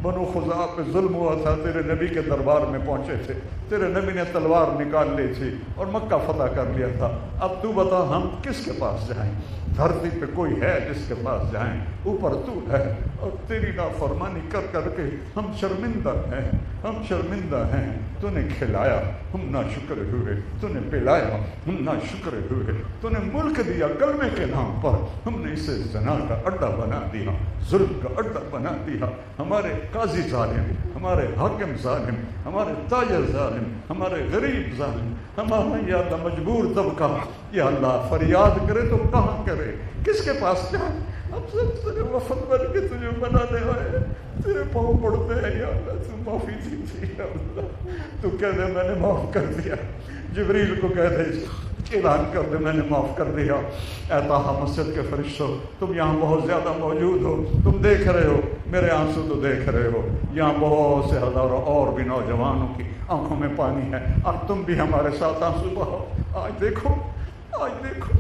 بنو خزاعہ پہ ظلم ہوا تھا، تیرے نبی کے دربار میں پہنچے تھے، تیرے نبی نے تلوار نکال لی تھی اور مکہ فتح کر لیا تھا۔ اب تو بتا ہم کس کے پاس جائیں؟ دھرتی پہ کوئی ہے جس کے پاس جائیں؟ اوپر تو ہے، اور تیری نافرمانی کر کر کے ہم شرمندہ ہیں، ہم شرمندہ ہیں۔ تو نے کھلایا ہم ناشکر ہوئے، تو نے پلایا ہم ناشکر ہوئے، تو نے ملک دیا کلمے کے نام پر، ہم نے اسے زنا کا اڈا بنا دیا، ظلم کا اڈا بنا دیا۔ ہمارے قاضی ظالم، ہمارے حاکم ظالم، ہمارے تاجر ظالم، ہمارے غریب ظالم، ہمارا یا اللہ مجبور طبقہ یا اللہ فریاد کرے تو کہاں کرے، کس کے پاس جائے؟ اب سب تیرے وفد بن کے تجھے بنانے آئے، تیرے پاؤں پڑتے ہیں یا اللہ، تو معافی دیجیے یا اللہ، تو کہہ دے میں نے معاف کر دیا، جبریل کو کہہ دے اعلان کر دے میں نے معاف کر دیا۔ اے طٰہٰ مسجد کے فرشتوں، تم یہاں بہت زیادہ موجود ہو، تم دیکھ رہے ہو میرے آنسو تو دیکھ رہے ہو، یہاں بہت سے ہزاروں اور بھی نوجوانوں کی آنکھوں میں پانی ہے، اب تم بھی ہمارے ساتھ آنسو بہاؤ۔ آج دیکھو، آج دیکھو،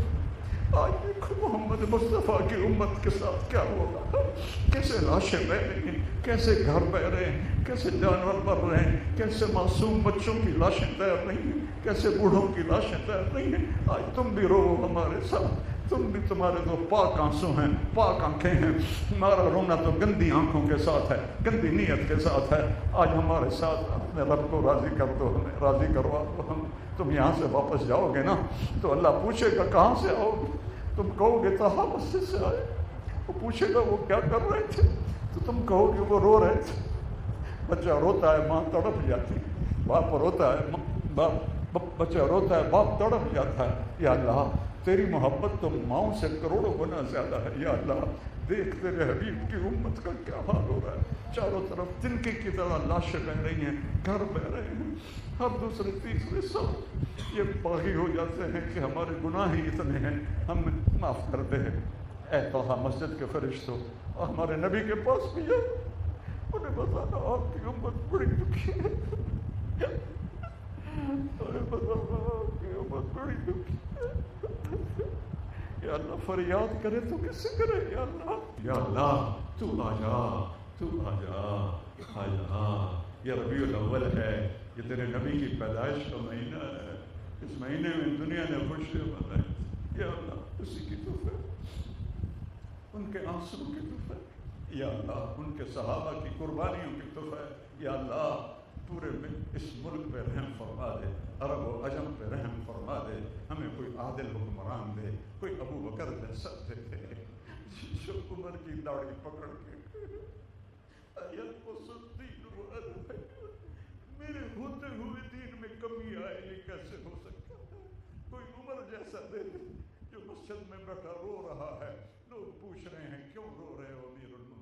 آج دیکھو محمد مصطفیٰ کی امت کے ساتھ کیا ہو رہا ہے، کیسے لاشیں بہ رہی ہیں، کیسے گھر بہ رہے ہیں، کیسے جانور مر رہے ہیں، کیسے معصوم بچوں کی لاشیں تیر رہی ہیں، کیسے بوڑھوں کی لاشیں تیر رہی ہیں۔ آج تم بھی رو ہمارے ساتھ، تم بھی، تمہارے تو پاک آنسو ہیں، پاک آنکھیں ہیں، ہمارا رونا تو گندی آنکھوں کے ساتھ ہے، گندی نیت کے ساتھ ہے۔ آج ہمارے ساتھ اپنے رب کو راضی کر دو، ہمیں راضی کروا دو۔ ہم تم یہاں سے واپس جاؤ گے نا تو اللہ پوچھے گا کہاں سے آؤ گے، تم کہو گے طٰہٰ مسجد سے آئے، وہ پوچھے گا وہ کیا کر رہے تھے، تو تم کہو گے وہ رو رہے تھے۔ بچہ روتا ہے ماں تڑپ جاتی ہے، باپ روتا ہے بچہ روتا ہے باپ تڑپ جاتا ہے۔ یا اللہ تیری محبت تو ماؤں سے کروڑوں گنا زیادہ ہے۔ یا اللہ دیکھ تیرے حبیب کی امت کا کیا حال ہو رہا ہے، چاروں طرف تنکے کی طرح لاشیں بہ رہی ہیں، گھر بہ رہے ہیں، ہر دوسرے تیسرے سب یہ باغی ہو جاتے ہیں کہ ہمارے گناہ ہی اتنے ہیں، ہم معاف کر دے۔ اے طٰہٰ مسجد کے فرشتوں، اور ہمارے نبی کے پاس بھی جاؤ، انہیں بتانا آپ کی امت بڑی دکھی ہے، انہیں بتانا آپ کی امت بڑی دکھی ہے۔ یا اللہ فریاد کرے تو کس سے کرے؟ یا اللہ، یا اللہ تو آ جا، تو آ جا، آ جا۔ یہ ربیع الاول ہے، یہ تیرے نبی کی پیدائش کا مہینہ ہے، اس مہینے میں دنیا نے خوشیاں منائی۔ یا اللہ اسی کی توفیق، ان کے آنسو کی توفیق، یا اللہ ان کے صحابہ کی قربانیوں کی توفیق۔ یا اللہ پورے میں اس ملک پہ رحم فرما دے، عرب و عجم پہ رحم فرما دے، ہمیں کوئی عادل حکمران دے، کوئی ابو بکر جیسا دے دے جو عمر کی داڑھی پکڑ کے میرے ہوتے ہوئے دین میں کمی آئے، یہ کیسے ہو سکتا ہے؟ کوئی عمر جیسا دے دے جو مسجد میں بیٹھا رو رہا ہے، لوگ پوچھ رہے ہیں کیوں رو رہے ہو امیر المومنین؟